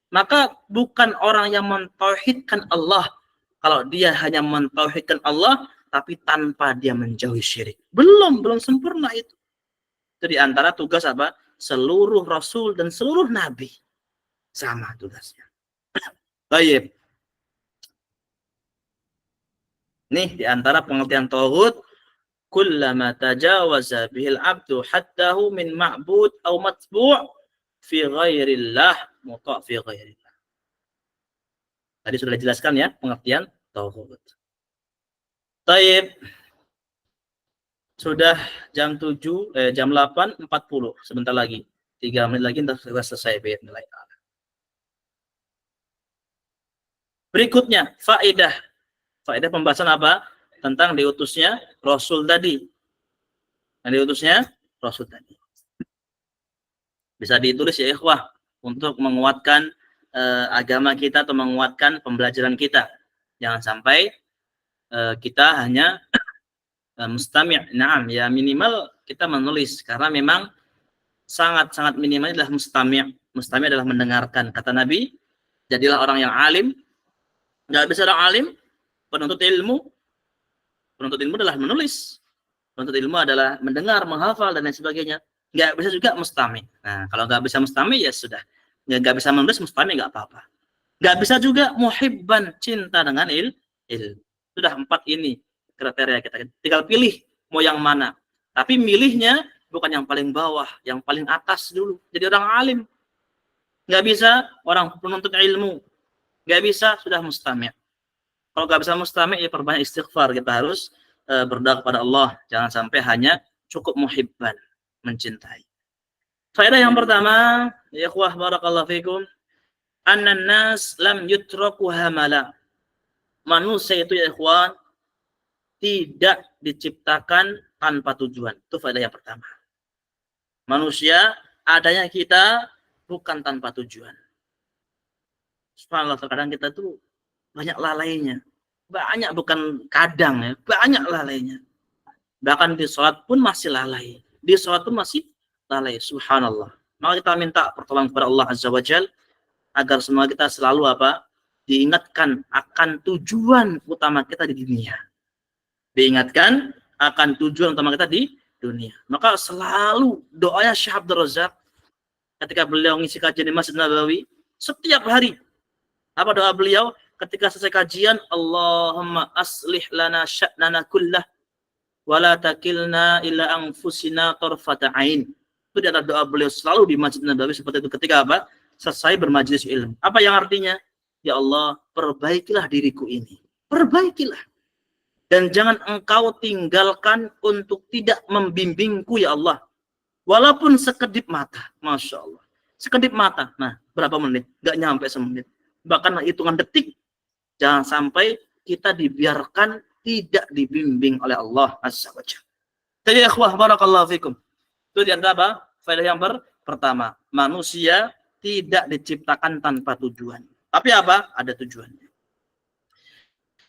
Maka bukan orang yang mentauhidkan Allah kalau dia hanya mentauhidkan Allah tapi tanpa dia menjauhi syirik. Belum sempurna itu. Itu di antara tugas apa? Seluruh rasul dan seluruh nabi. Sama tugasnya. Baik. Nih di antara pengertian tauhid, kullama tajawaza bihil abdu hattahu min ma'bud aw matbu' fi ghairillah muta' fi ghairillah. Tadi sudah dijelaskan ya pengertian tauhid. Taib. Sudah jam 8.40, sebentar lagi. 3 menit lagi kita selesai biidznillah. Berikutnya, faedah. Faedah pembahasan apa? Tentang diutusnya Rasul tadi. Yang diutusnya Rasul tadi. Bisa ditulis ya ikhwah untuk menguatkan agama kita atau menguatkan pembelajaran kita. Jangan sampai kita hanya mustami'. Naam, ya minimal kita menulis karena memang sangat-sangat minimal adalah mustami'. Mustami' adalah mendengarkan. Kata Nabi, jadilah orang yang alim. Enggak bisa orang alim, penuntut ilmu. Penuntut ilmu adalah menulis. Penuntut ilmu adalah mendengar, menghafal dan lain sebagainya. Enggak bisa juga mustami'. Nah, kalau enggak bisa mustami' ya sudah. Enggak bisa menulis mustami' enggak apa-apa. Enggak bisa juga muhibban, cinta dengan ilmu. Sudah 4 ini kriteria kita. Tinggal pilih mau yang mana. Tapi milihnya bukan yang paling bawah, yang paling atas dulu. Jadi orang alim. Nggak bisa orang penuntut ilmu. Nggak bisa sudah mustami'. Kalau nggak bisa mustami', ya perbanyak istighfar. Kita harus berdoa kepada Allah. Jangan sampai hanya cukup muhibban, mencintai. Faedah yang pertama, ya ikhwah barakallahu fikum, annan nas lam yutraku hamala. Manusia itu ya ikhwan tidak diciptakan tanpa tujuan. Itu faedah yang pertama. Manusia adanya kita bukan tanpa tujuan. Subhanallah, terkadang kita tuh banyak lalainya. Banyak, bukan kadang ya, banyak lalainya. Bahkan di sholat pun masih lalai. Di sholat pun masih lalai. Subhanallah. Maka kita minta pertolongan kepada Allah Azza wa Jalla agar semua kita selalu apa? Diingatkan akan tujuan utama kita di dunia. Diingatkan akan tujuan utama kita di dunia. Maka selalu doanya Syekh Abdul Razak ketika beliau ngisi kajian di Masjid Nabawi setiap hari. Apa doa beliau ketika selesai kajian? Allahumma aslih lana sya'nana kullah wa la takilna ila anfusina tarfata ain. Itu adalah doa beliau selalu di Masjid Nabawi seperti itu ketika apa? Selesai bermajlis ilmu. Apa yang artinya? Ya Allah, perbaikilah diriku ini. Perbaikilah. Dan jangan engkau tinggalkan untuk tidak membimbingku ya Allah. Walaupun sekedip mata. Masya Allah. Sekedip mata. Nah, berapa menit? Gak nyampe semenit. Bahkan hitungan detik. Jangan sampai kita dibiarkan tidak dibimbing oleh Allah Azza wa Jalla. Jadi ikhwah barakallahu fikum. Itu di antara apa? Faedah yang pertama. Manusia tidak diciptakan tanpa tujuan. Tapi apa? Ada tujuannya.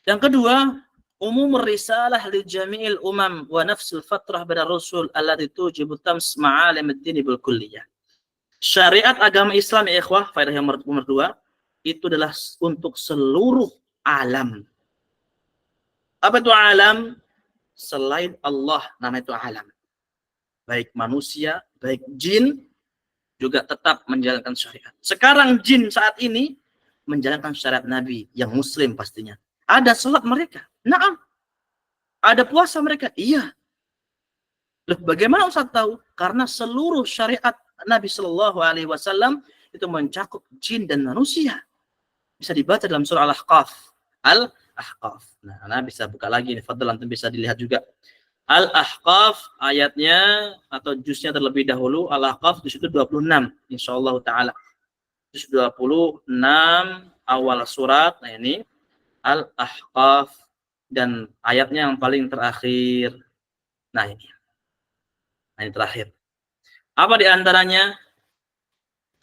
Yang kedua, umum risalah li jami'il umam wa nafsul fatrah pada rasul allati tujibu tams ma'alim ad-din bil kulliyah. Syariat agama Islam ya ikhwah, faedah yang nomor 2, itu adalah untuk seluruh alam. Apa itu alam? Selain Allah, nama itu alam. Baik manusia, baik jin juga tetap menjalankan syariat. Sekarang jin saat ini menjalankan syariat Nabi yang muslim pastinya. Ada salat mereka. Naam. Ada puasa mereka. Iya. Loh, bagaimana Ustaz tahu? Karena seluruh syariat Nabi Shallallahu Alaihi Wasallam itu mencakup jin dan manusia. Bisa dibaca dalam surah Al-Ahqaf. Al-Ahqaf. Nah, Anda bisa buka lagi. Fadl, nanti bisa dilihat juga. Al-Ahqaf ayatnya atau juznya terlebih dahulu. Al-Ahqaf juz itu 26. InsyaAllah ta'ala. Juz 26 awal surat. Nah ini Al-Ahqaf dan ayatnya yang paling terakhir. Nah ini. Nah ini terakhir. Apa di antaranya?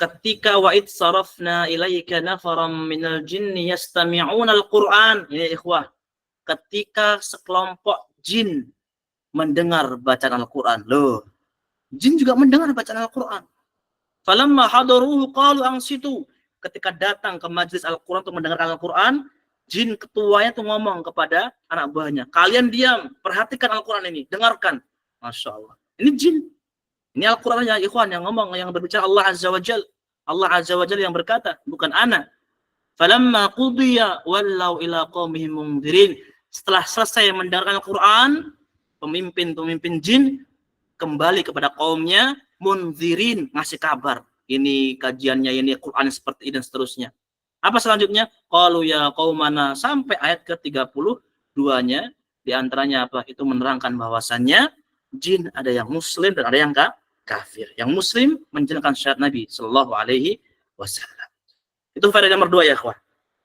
Ketika wa'id sarafna ilaika nafaram minal jinni yastami'una al-Qur'an. Ini ikhwah. Ketika sekelompok jin mendengar bacaan Al-Qur'an. Loh. Jin juga mendengar bacaan Al-Qur'an. Falamma hadaruhu qalu ansitu. Ketika datang ke majlis Al-Qur'an untuk mendengarkan Al-Qur'an, jin ketuanya tuh ngomong kepada anak buahnya, kalian diam, perhatikan Al-Qur'an ini, dengarkan. Masya Allah. Ini jin. Ini Al-Qur'an ya ikhwan yang ngomong, yang berbicara Allah Azza wa Jalla. Allah Azza wa Jalla yang berkata, bukan ana. Falamma qudiya wallau ila qaumihim mundirin. setelah selesai mendengarkan Al-Quran, pemimpin jin kembali kepada kaumnya, munzirin, ngasih kabar. Ini kajiannya, ini Quran seperti ini, dan seterusnya. Apa selanjutnya? Qalu ya qaumana, sampai ayat ke-32-nya, diantaranya apa? Itu menerangkan bahwasannya jin ada yang muslim dan ada yang kafir. Yang muslim menjalankan syariat Nabi Sallallahu Alaihi Wasallam. Itu faedah nomor 2 ya ikhwah.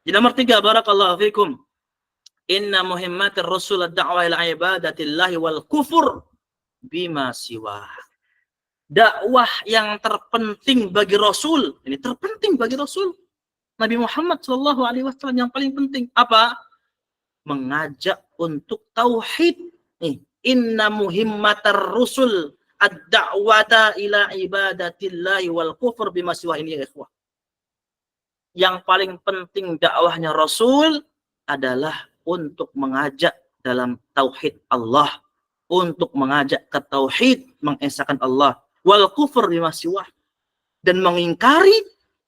Di nomor 3, barakallahu fikum. Inna muhimmatir rasul ad-da'wah ila ibadatillahi wal kufur bima siwa. Dakwah yang terpenting bagi Rasul, ini terpenting bagi Rasul Nabi Muhammad Sallallahu Alaihi Wasallam, yang paling penting apa? Mengajak untuk tauhid. Inna muhimmatar rusul ad-da'wata ila ibadatillahi wal kufur bima siwa, ini ya ikhwah. Yang paling penting dakwahnya Rasul adalah untuk mengajak dalam tauhid Allah, untuk mengajak ke tauhid, mengesahkan Allah, wal kufur bima siwa, dan mengingkari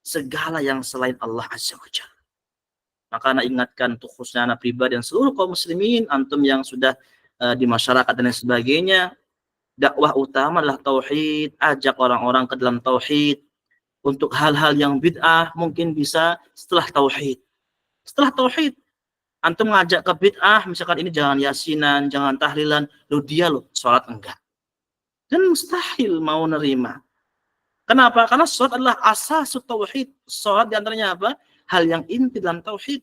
segala yang selain Allah Azza wa Jalla. Maka anak ingatkan untuk khususnya anak pribadi dan seluruh kaum muslimin, antum yang sudah di masyarakat dan lain sebagainya, dakwah utama adalah tauhid, ajak orang-orang ke dalam tauhid. Untuk hal-hal yang bid'ah mungkin bisa setelah tauhid. Setelah tauhid, antum ngajak ke bid'ah, misalkan ini jangan yasinan, jangan tahlilan, dia sholat enggak. Dan mustahil mau nerima. Kenapa? Karena sholat adalah asas tauhid. Sholat diantaranya apa? Hal yang inti dalam tauhid.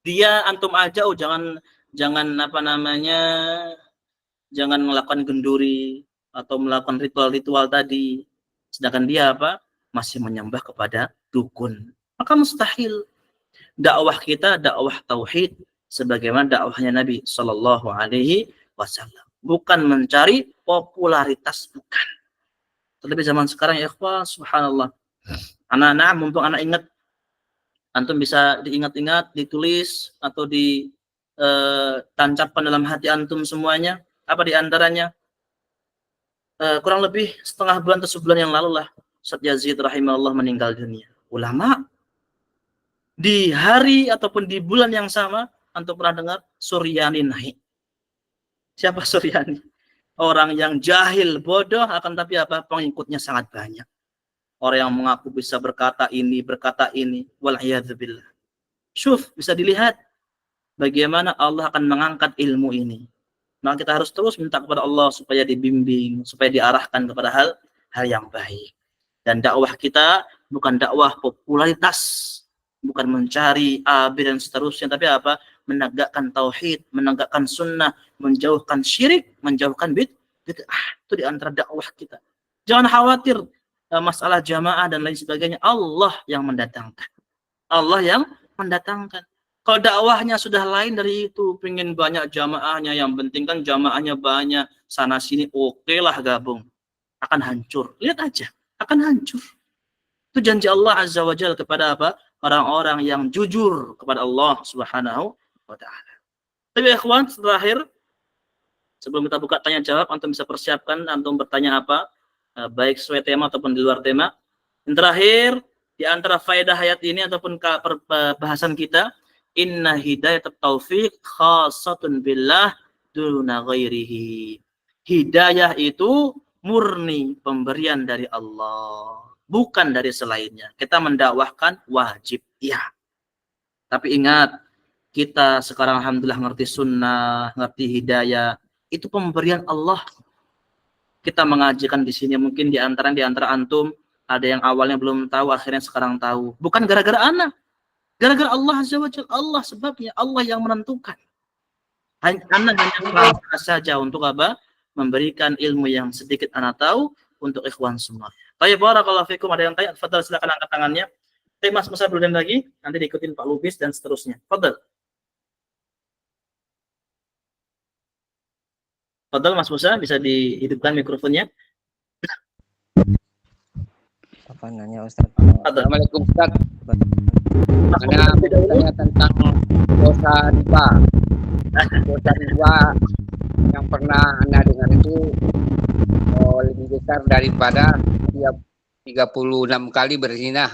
Dia antum aja, jangan apa namanya, jangan melakukan genduri atau melakukan ritual-ritual tadi. Sedangkan dia apa? Masih menyembah kepada dukun. Maka mustahil. Dakwah kita dakwah tauhid sebagaimana dakwahnya Nabi Sallallahu Alaihi Wasallam. Bukan mencari popularitas, bukan. Terlebih zaman sekarang ya ikhwah, subhanallah. Anak-anak, mumpung anak ingat, antum bisa diingat-ingat, ditulis atau ditancapkan dalam hati antum semuanya. Apa diantaranya? Kurang lebih setengah bulan atau sebulan yang lalu lah, Ustaz Yazid rahimahullah meninggal dunia. Ulama di hari ataupun di bulan yang sama, antum pernah dengar Suryani naik. Siapa Suryani? Orang yang jahil, bodoh, akan tapi apa? Pengikutnya sangat banyak. Orang yang mengaku bisa berkata ini, wal'iyadzubillah. Syuf, bisa dilihat bagaimana Allah akan mengangkat ilmu ini. Maka kita harus terus minta kepada Allah supaya dibimbing, supaya diarahkan kepada hal yang baik. Dan dakwah kita bukan dakwah popularitas, bukan mencari A, B, dan seterusnya, tapi apa? Menegakkan tauhid, menegakkan sunnah, menjauhkan syirik, menjauhkan bid'ah. Itu di antara dakwah kita. Jangan khawatir masalah jamaah dan lain sebagainya. Allah yang mendatangkan. Allah yang mendatangkan. Kalau dakwahnya sudah lain dari itu, pengen banyak jamaahnya, yang penting kan jamaahnya banyak, sana sini, oke lah gabung. Akan hancur. Lihat aja, akan hancur. Itu janji Allah Azza wa Jalla kepada apa? Orang-orang yang jujur kepada Allah Subhanahu wa Ta'ala. Tapi ikhwan, terakhir, sebelum kita buka tanya jawab, antum bisa persiapkan antum bertanya apa, baik sesuai tema ataupun di luar tema. Yang terakhir, di antara faedah ayat ini ataupun bahasan kita, inna hidayat taufiq khasatun billah duna ghairihi. Hidayah itu murni pemberian dari Allah, bukan dari selainnya. Kita mendakwahkan wajib, ya. Tapi ingat, kita sekarang alhamdulillah ngerti sunnah, ngerti hidayah, itu pemberian Allah. Kita mengajikan di sini, mungkin di antara antum ada yang awalnya belum tahu, akhirnya sekarang tahu. Bukan gara-gara anak. Gara-gara Allah Azza wa Jalla, Allah sebabnya, Allah yang menentukan. Anak hanya berusaha saja untuk apa? Memberikan ilmu yang sedikit anak tahu untuk ikhwan semua. Baik, barakallahu fikum. Ada yang tanya? Fadal, silakan angkat tangannya. Mas Musa belum lagi, nanti diikutin Pak Lubis dan seterusnya. Fadal. Fadal Mas Musa, bisa dihidupkan mikrofonnya. Apa nanya Ustaz? Assalamualaikum Ustaz. Ada bertanya tentang dosa riba. Dosa riba yang pernah Anda dengar itu lebih besar daripada 36 kali berzina.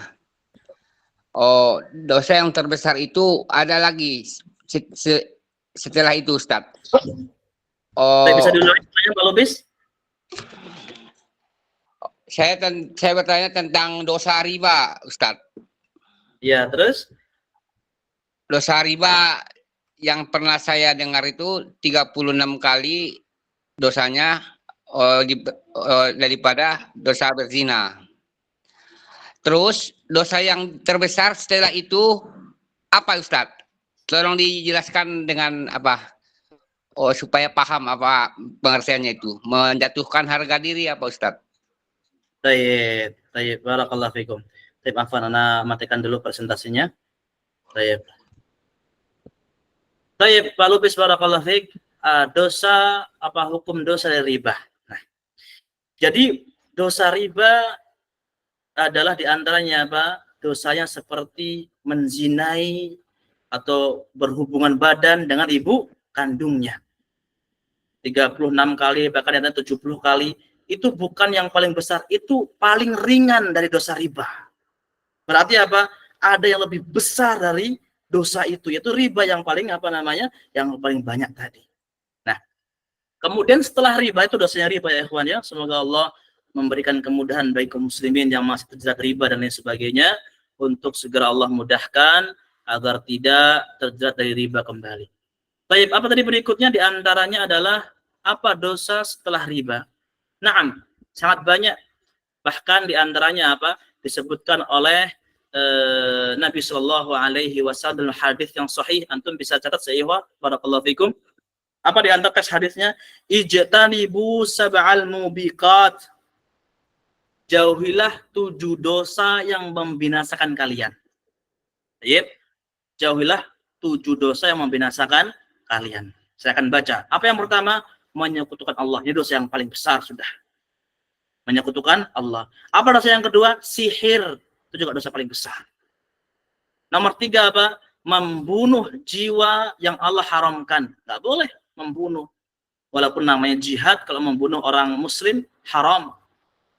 Dosa yang terbesar itu ada lagi setelah itu Ustaz? Saya bisa Oh, diulangi pertanyaan Pak Lubis? saya bertanya tentang dosa riba, Ustaz. Ya, terus? Dosa riba yang pernah saya dengar itu 36 kali dosanya daripada dosa berzina. Terus dosa yang terbesar setelah itu apa Ustaz? Tolong dijelaskan dengan apa? Oh, supaya paham apa pengertiannya itu. Menjatuhkan harga diri apa Ustaz? Tayyib, barakallahu fikum. Tayyib, afwan, ana matikan dulu presentasinya. Tayyib. Tayyib, Pak Lubis, barakallahu fik. Dosa, apa hukum dosa dari riba? Nah, jadi dosa riba adalah diantaranya apa? Dosanya seperti menzinai atau berhubungan badan dengan ibu kandungnya. 36 kali, bahkan ada 70 kali. Itu bukan yang paling besar, itu paling ringan dari dosa riba. Berarti apa? Ada yang lebih besar dari dosa itu, yaitu riba yang paling apa namanya? Yang paling banyak tadi. Nah, kemudian setelah riba itu dosanya riba ya ikhwan ya. Semoga Allah memberikan kemudahan bagi kaum muslimin yang masih terjerat riba dan lain sebagainya untuk segera Allah mudahkan agar tidak terjerat dari riba kembali. Baik, apa tadi berikutnya di antaranya adalah apa dosa setelah riba? Naam, sangat banyak. Bahkan di antaranya apa? Disebutkan oleh Nabi Shallallahu Alaihi Wasallam hadis yang sahih, antum bisa catat seikhwah, barakallahu fikum. Apa di antara hadisnya? Ijtanibu sab'al mubiqat. Jauhilah 7 dosa yang membinasakan kalian. Baik. Jauhilah 7 dosa yang membinasakan kalian. Saya akan baca. Apa yang pertama? Menyekutukan Allah. Ini dosa yang paling besar sudah. Menyekutukan Allah. Apa dosa yang kedua? Sihir. Itu juga dosa paling besar. Nomor 3 apa? Membunuh jiwa yang Allah haramkan. Nggak boleh membunuh. Walaupun namanya jihad, kalau membunuh orang muslim, haram.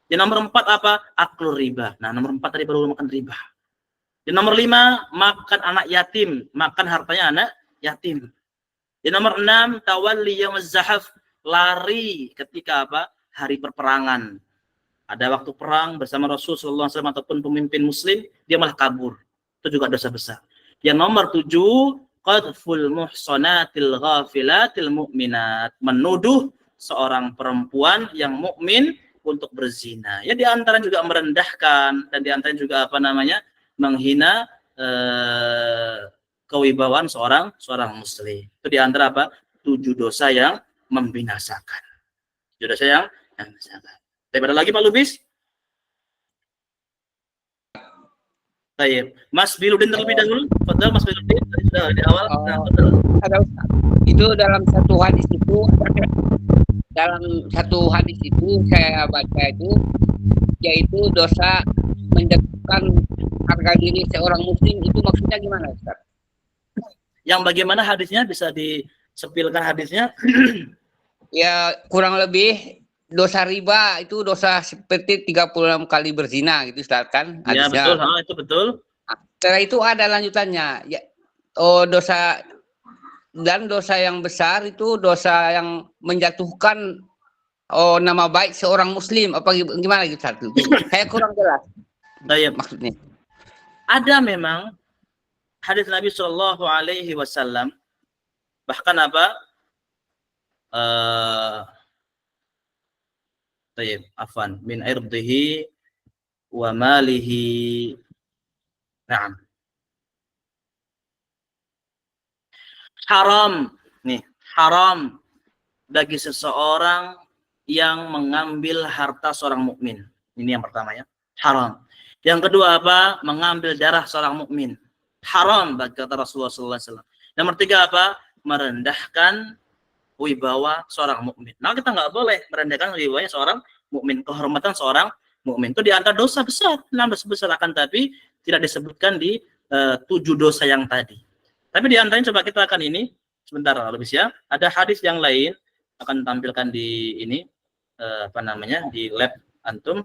Yang nomor 4 apa? Aklur riba. Nah, nomor 4 tadi baru makan riba. Yang nomor 5, makan anak yatim. Makan hartanya anak yatim. Yang nomor 6, tawalli yaumaz zahaf. Lari ketika apa? Hari perperangan. Ada waktu perang bersama Rasulullah SAW ataupun pemimpin muslim, dia malah kabur. Itu juga dosa besar. Yang nomor 7, qadful muhsanatil ghafilatil mu'minat. Menuduh seorang perempuan yang mukmin untuk berzina. Ya, di antara juga merendahkan, dan di antara juga apa namanya? Menghina kewibawaan seorang muslim. Itu di antara apa? 7 dosa yang membinasakan. 7 dosa yang membinasakan. Daripada lagi Pak Lubis? Baik. Mas Biludin terlebih dahulu. Padahal Mas Biludin sudah di awal. Ada Ustaz. Itu dalam satu hadis itu saya baca itu, yaitu dosa menjatuhkan harga diri seorang muslim, itu maksudnya gimana Ustaz? Yang bagaimana hadisnya, bisa disepilkan hadisnya? Ya kurang lebih dosa riba itu dosa seperti 36 kali berzina gitu Ustaz kan? Ya hadisnya. betul, itu betul. Setelah itu ada lanjutannya. Ya, dosa yang besar itu dosa yang menjatuhkan nama baik seorang muslim, apa gimana gitu Ustaz? Kayak kurang jelas. Baik. Maksudnya. Ada memang hadis Nabi Shallallahu Alaihi Wasallam, bahkan apa? Afan min irdihi wa malihi. Naam. Haram, nih, haram bagi seseorang yang mengambil harta seorang mukmin. Ini yang pertama ya, haram. Yang kedua apa? Mengambil darah seorang mukmin. Haram bagi kata Rasulullah SAW. Nomor 3 apa? Merendahkan wibawa seorang mukmin. Nah, kita nggak boleh merendahkan wibawanya seorang mukmin. Kehormatan seorang mukmin itu di antara dosa besar. 6 dosa besar, akan tapi tidak disebutkan di 7 dosa yang tadi. Tapi di antaranya coba kita akan ini sebentar lebih ya. Ada hadis yang lain akan tampilkan di ini di lab antum.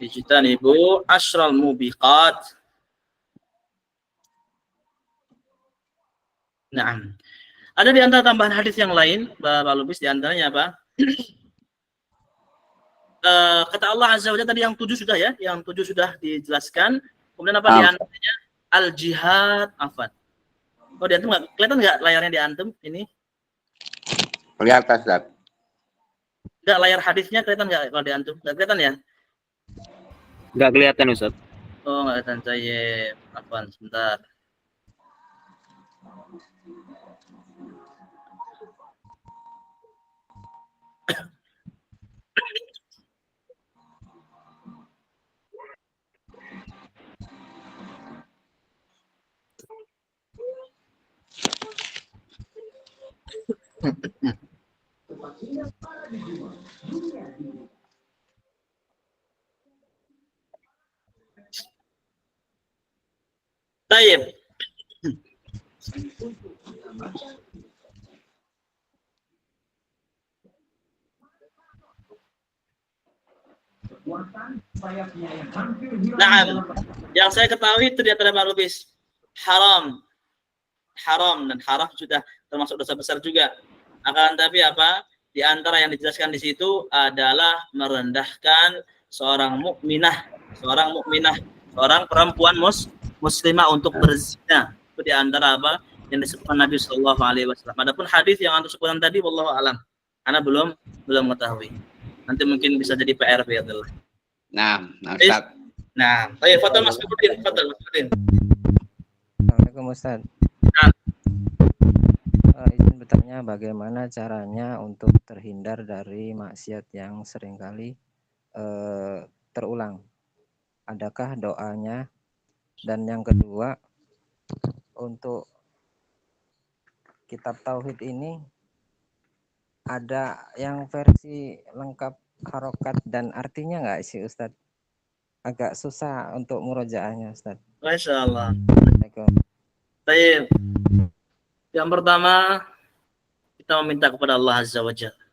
Ijtanibu asyral mubiqat. Naam. Ada di antara tambahan hadis yang lain, Pak Lubis, di antaranya apa? Kata Allah Azza wa Jalla tadi yang 7 sudah ya, yang 7 sudah dijelaskan. Kemudian apa di antaranya? Al-jihad, afan. Oh, di antum kelihatan nggak layarnya di antum ini? Kelihatan, Ustaz. Nggak, layar hadisnya kelihatan nggak kalau di antum? Nggak kelihatan ya? Nggak kelihatan Ustaz. Oh, nggak kelihatan. Saya afan, sebentar. Baik. Nah, yang saya ketahui itu di antara Pak Lubis, haram dan haram sudah termasuk dosa besar juga. Akan tapi apa? Di antara yang dijelaskan di situ adalah merendahkan seorang mukminah, seorang perempuan muslimah untuk berzina. Itu di antara apa yang disebutkan Nabi Shallallahu Alaihi Wasallam. Adapun hadis yang antum sebutkan tadi, wallahu alam, Ana belum mengetahui. Nanti mungkin bisa jadi PR ya Allah. Nah, Ustaz. Nah, ayo Fatul Mas Budin, Fatul Mas Budin. Assalamualaikum Ustaz. Nah. Izin bertanya bagaimana caranya untuk terhindar dari maksiat yang seringkali terulang? Adakah doanya? Dan yang kedua, untuk kitab Tauhid ini ada yang versi lengkap harokat dan artinya nggak sih Ustadz? Agak susah untuk murojaahnya Ustadz. Masya Allah. Assalamualaikum. Baik. Yang pertama, kita meminta kepada Allah Azza wa Jalla.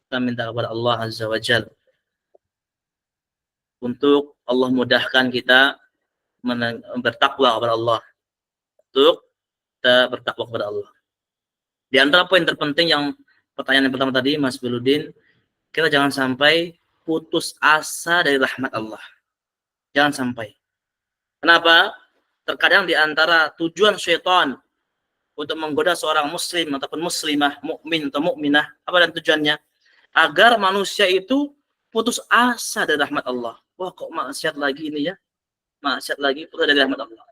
Kita minta kepada Allah Azza wa Jalla untuk Allah mudahkan kita bertakwa kepada Allah. Untuk kita bertakwa kepada Allah. Di antara poin terpenting yang pertanyaan yang pertama tadi, Mas Biludin, kita jangan sampai putus asa dari rahmat Allah. Jangan sampai. Kenapa? Terkadang di antara tujuan syaitan untuk menggoda seorang muslim ataupun muslimah, mukmin atau mukminah, apa dan tujuannya? Agar manusia itu putus asa dari rahmat Allah. Wah, kok maksiat lagi ini ya? Maksiat lagi, putus dari rahmat Allah.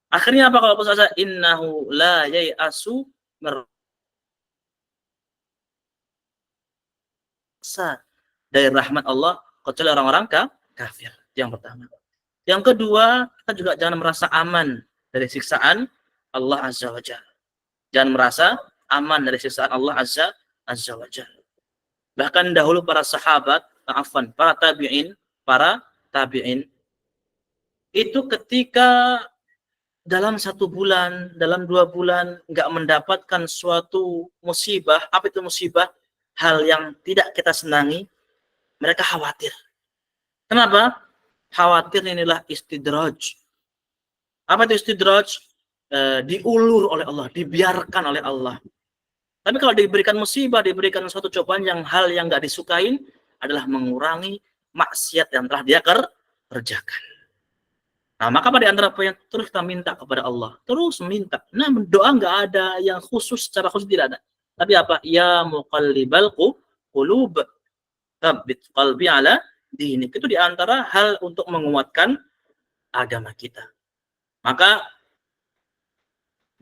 Akhirnya apa kalau putus asa? Innahu la yai'asu dari rahmat Allah kecuali orang-orang kafir. Yang pertama. Yang kedua, kita juga jangan merasa aman dari siksaan Allah Azza wa Jalla. Jangan merasa aman dari siksaan Allah Azza wa Jalla. Bahkan dahulu para sahabat, para tabi'in itu ketika dalam 1 bulan, dalam 2 bulan nggak mendapatkan suatu musibah, apa itu musibah? Hal yang tidak kita senangi, mereka khawatir. Kenapa? Khawatir inilah istidraj. Apa itu istidraj? Diulur oleh Allah, dibiarkan oleh Allah. Tapi kalau diberikan musibah, diberikan suatu cobaan yang hal yang nggak disukain, adalah mengurangi maksiat yang telah dia kerjakan. Nah, maka pada antara poin terus kita minta kepada Allah, terus minta. Nah, doa nggak ada yang khusus, secara khusus tidak ada. Tapi apa? Ya muqallibal qulub, tsabbit qalbi ala dinik. Itu di antara hal untuk menguatkan agama kita. Maka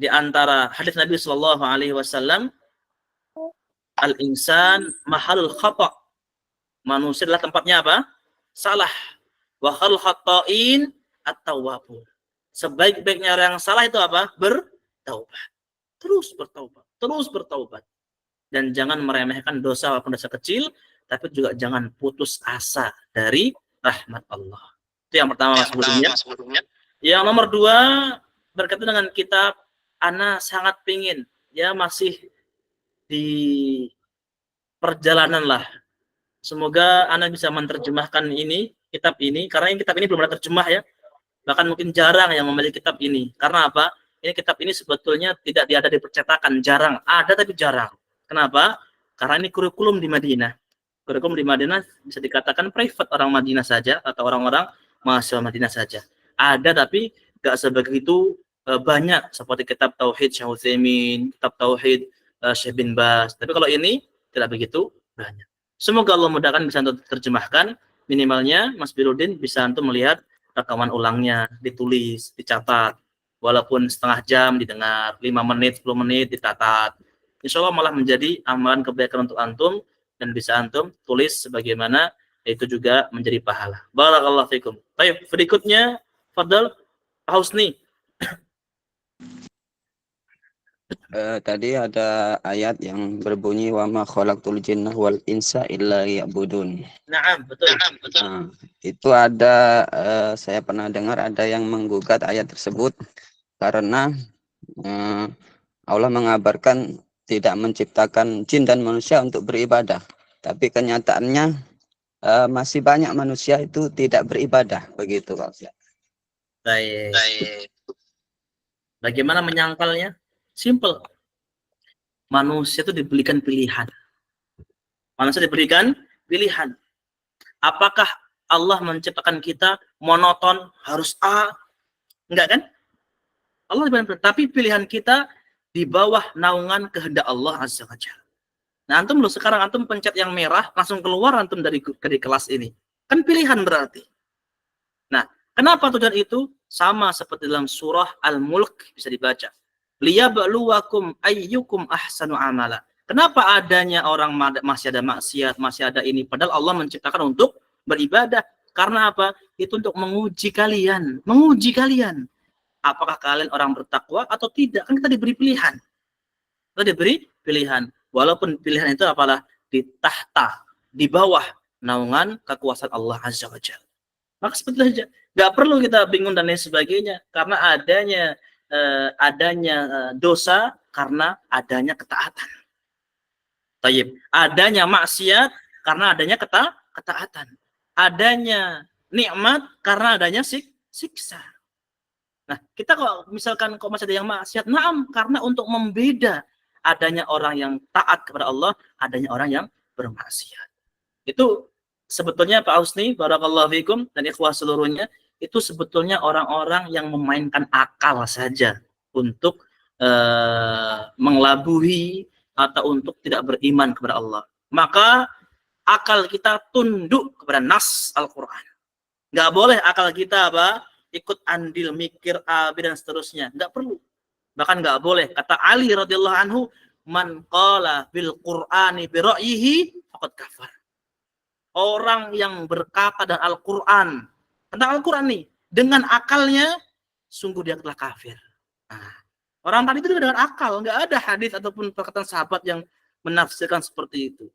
di antara hadis Nabi Shallallahu Alaihi Wasallam, al-insan mahalul khata. Manusia adalah tempatnya apa? Salah. Wa khairul khata'in at-tawwabun. Sebaik-baiknya orang yang salah itu apa? Bertaubat. Terus bertaubat. Terus bertaubat. Dan jangan meremehkan dosa walaupun dosa kecil, tapi juga jangan putus asa dari rahmat Allah. Itu yang pertama, Mas sebelumnya. Yang nomor 2, berkaitan dengan kitab, Ana sangat pingin, ya masih di perjalanan lah. Semoga Ana bisa menerjemahkan kitab ini, karena kitab ini belum ada terjemah ya. Bahkan mungkin jarang yang memiliki kitab ini. Karena apa? ini kitab ini sebetulnya tidak ada di percetakan, jarang. Ada tapi jarang. Kenapa? Karena ini kurikulum di Madinah. Kurikulum di Madinah bisa dikatakan private orang Madinah saja atau orang-orang mahasiswa Madinah saja. Ada tapi nggak sebegitu banyak seperti kitab Tauhid Syekh Utsaimin, kitab Tauhid Syekh bin Baz. Tapi kalau ini tidak begitu banyak. Semoga Allah mudahkan bisa untuk terjemahkan. Minimalnya Mas Birudin bisa untuk melihat rekaman ulangnya, ditulis, dicatat. Walaupun setengah jam didengar, 5 menit, 10 menit dicatat. Insya Allah malah menjadi amalan kebaikan untuk antum dan bisa antum tulis sebagaimana itu juga menjadi pahala. Barakallahu fikum. Baik, berikutnya Fadl Husni. Tadi ada ayat yang berbunyi wa ma khalaqtul jinna wal insa illa liya'budun. Naam, betul. Nah, itu ada saya pernah dengar ada yang menggugat ayat tersebut karena Allah mengabarkan tidak menciptakan jin dan manusia untuk beribadah, tapi kenyataannya masih banyak manusia itu tidak beribadah, begitu Pak Ustaz. Baik. Bagaimana menyangkalnya? Simple. Manusia itu diberikan pilihan. Manusia diberikan pilihan. Apakah Allah menciptakan kita monoton, harus A? Enggak kan? Allah diberikan pilihan. Tapi pilihan kita di bawah naungan kehendak Allah Azza wa Jalla. Nah, antum loh sekarang antum pencet yang merah, langsung keluar antum dari kelas ini. Kan pilihan berarti. Nah, kenapa tujuan itu? Sama seperti dalam surah Al-Mulk bisa dibaca. Liyabluwakum ayyukum ahsanu amala. Kenapa adanya orang masih ada maksiat, masih ada ini, padahal Allah menciptakan untuk beribadah. Karena apa? Itu untuk menguji kalian. Menguji kalian. Apakah kalian orang bertakwa atau tidak? Kan kita diberi pilihan. Kita diberi pilihan. Walaupun pilihan itu apalah di tahta, di bawah naungan kekuasaan Allah Azza wa Jalla. Maka seperti itu saja. Nggak perlu kita bingung dan lain sebagainya. Karena adanya dosa karena adanya ketaatan. Tayyib. Adanya maksiat karena adanya ketaatan. Adanya nikmat karena adanya siksa. Nah, kita kalau misalkan masih ada yang maksiat, naam, karena untuk membeda adanya orang yang taat kepada Allah, adanya orang yang bermaksiat. Itu sebetulnya Pak Husni, barakallahu fikum, dan ikhwah seluruhnya, itu sebetulnya orang-orang yang memainkan akal saja untuk mengelabui atau untuk tidak beriman kepada Allah. Maka akal kita tunduk kepada nas Al-Quran. Nggak boleh akal kita ikut andil, mikir, dan seterusnya. Nggak perlu. Bahkan nggak boleh. Kata Ali radhiyallahu anhu, man qala bil Qur'ani bi ra'yihi faqad kafar. Orang yang berkata dan Al-Quran, tentang Al-Quran nih, dengan akalnya, sungguh dia telah kafir. Nah, orang tadi itu dengan akal, nggak ada hadis ataupun perkataan sahabat yang menafsirkan seperti itu.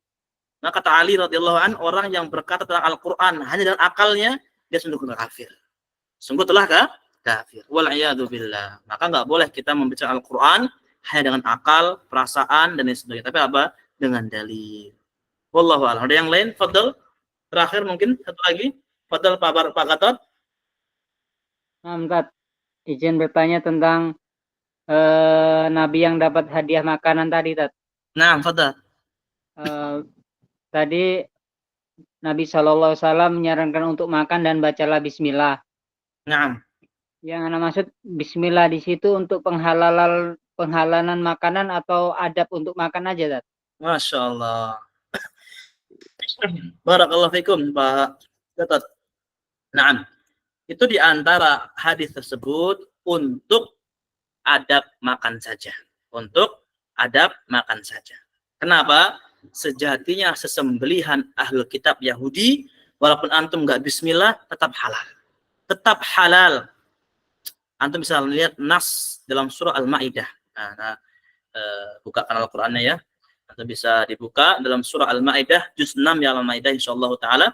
Nah, kata Ali radhiyallahu anhu, orang yang berkata tentang Al-Quran hanya dengan akalnya, dia sungguh telah kafir. Sungguh telah kafir. Wal'iyadu billah. Maka nggak boleh kita membaca Al-Quran hanya dengan akal, perasaan, dan lain sebagainya. Tapi apa? Dengan dalil. Wallahu a'lam. Ada yang lain? Fadl. Terakhir mungkin satu lagi. Fadl Pak Gatot. Kat, izin bertanya tentang Nabi yang dapat hadiah makanan tadi, Tat. Nah, Fadl. Tadi Nabi SAW menyarankan untuk makan dan bacalah Bismillah. Nah. Yang Anda maksud Bismillah di situ untuk penghalalan makanan atau adab untuk makan aja, Tat? Masya Allah. Barakallahu fikum, Pak Gatot. Nah, itu di antara hadis tersebut untuk adab makan saja. Untuk adab makan saja. Kenapa? Sejatinya sesembelihan ahlul kitab Yahudi, walaupun antum nggak bismillah, tetap halal. Tetap halal. Antum bisa lihat nas dalam surah Al-Maidah. Buka kanal Al-Qur'annya ya. Antum bisa dibuka dalam surah Al-Maidah juz 6 ya, Al-Maidah insyaallah taala.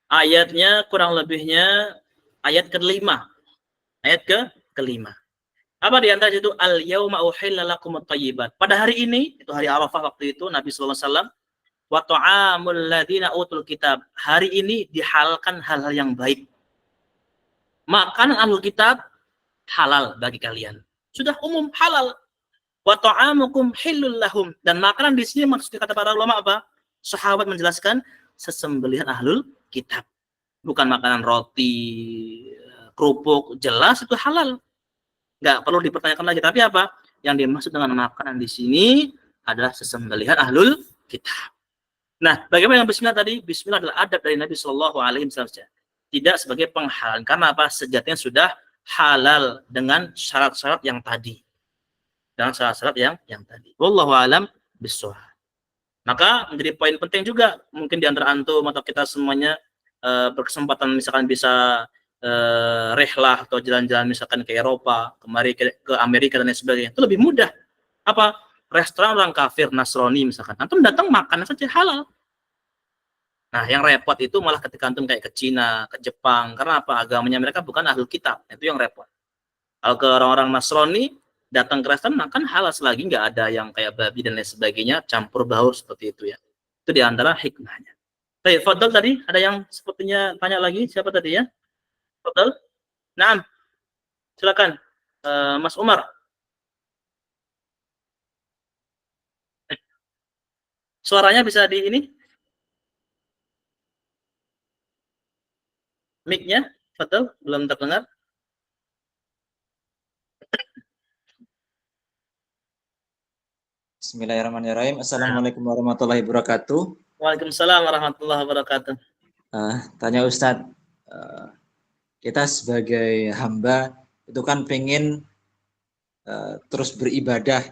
Ayatnya kurang lebihnya ayat ke-5. Ayat ke-5. Apa di antara itu? Al-yauma uhilla lakumut thayyibat. Pada hari ini, itu hari Arafah waktu itu, Nabi sallallahu alaihi wasallam, wa ta'amul ladzina utul kitab. Hari ini dihalalkan hal-hal yang baik. makanan ahlul kitab halal bagi kalian. Sudah umum halal. Wa ta'amukum hillul lahum, dan makanan di sini maksudnya kata para ulama apa? Sahabat menjelaskan sesembelihan ahlul kitab. Bukan makanan roti, kerupuk, jelas itu halal. Nggak perlu dipertanyakan lagi. Tapi apa? Yang dimaksud dengan makanan di sini adalah sesembelihan ahlul kitab. Nah, bagaimana yang bismillah tadi? Bismillah adalah adab dari Nabi Shallallahu Alaihi Wasallam. Tidak sebagai penghalang. Karena apa? Sejatinya sudah halal dengan syarat-syarat yang tadi. Dengan syarat-syarat yang tadi. Wallahu a'lam bishawab. Maka menjadi poin penting juga mungkin di antara antum atau kita semuanya berkesempatan misalkan bisa rehlah atau jalan-jalan misalkan ke Eropa, ke Amerika dan lain sebagainya. Itu lebih mudah. Apa? Restoran orang kafir Nasrani misalkan. Antum datang makan saja halal. Nah, yang repot itu malah ketika antum kayak ke Cina, ke Jepang. Karena apa? Agamanya mereka bukan ahlul kitab. Itu yang repot. Kalau ke orang-orang Nasrani datang ke restoran makan halal selagi nggak ada yang kayak babi dan lain sebagainya campur baur seperti itu ya. Itu diantara hikmahnya. Baik, Fadl tadi ada yang sepertinya tanya lagi, siapa tadi ya? Fadl? Naam. Silakan Mas Umar. Suaranya bisa di ini? Mic-nya, Fadl, belum terdengar. Bismillahirrahmanirrahim. Assalamualaikum warahmatullahi wabarakatuh. Waalaikumsalam warahmatullahi wabarakatuh. Tanya Ustadz, kita sebagai hamba itu kan pengen terus beribadah,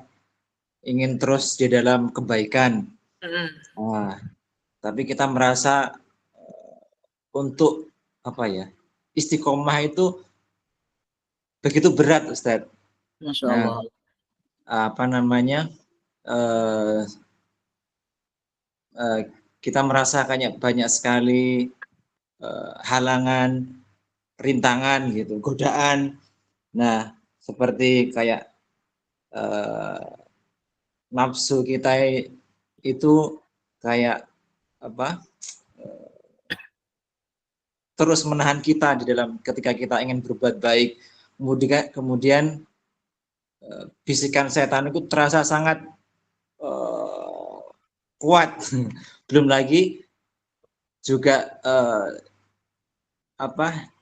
ingin terus di dalam kebaikan. Tapi kita merasa untuk apa ya, istiqomah itu begitu berat, Ustadz. Masya Allah. Apa namanya? Kita merasa kayak banyak sekali halangan, rintangan gitu, godaan. Nah, seperti kayak nafsu kita itu kayak apa? Terus menahan kita di dalam ketika kita ingin berbuat baik. Kemudian bisikan setan itu terasa sangat kuat. Belum lagi juga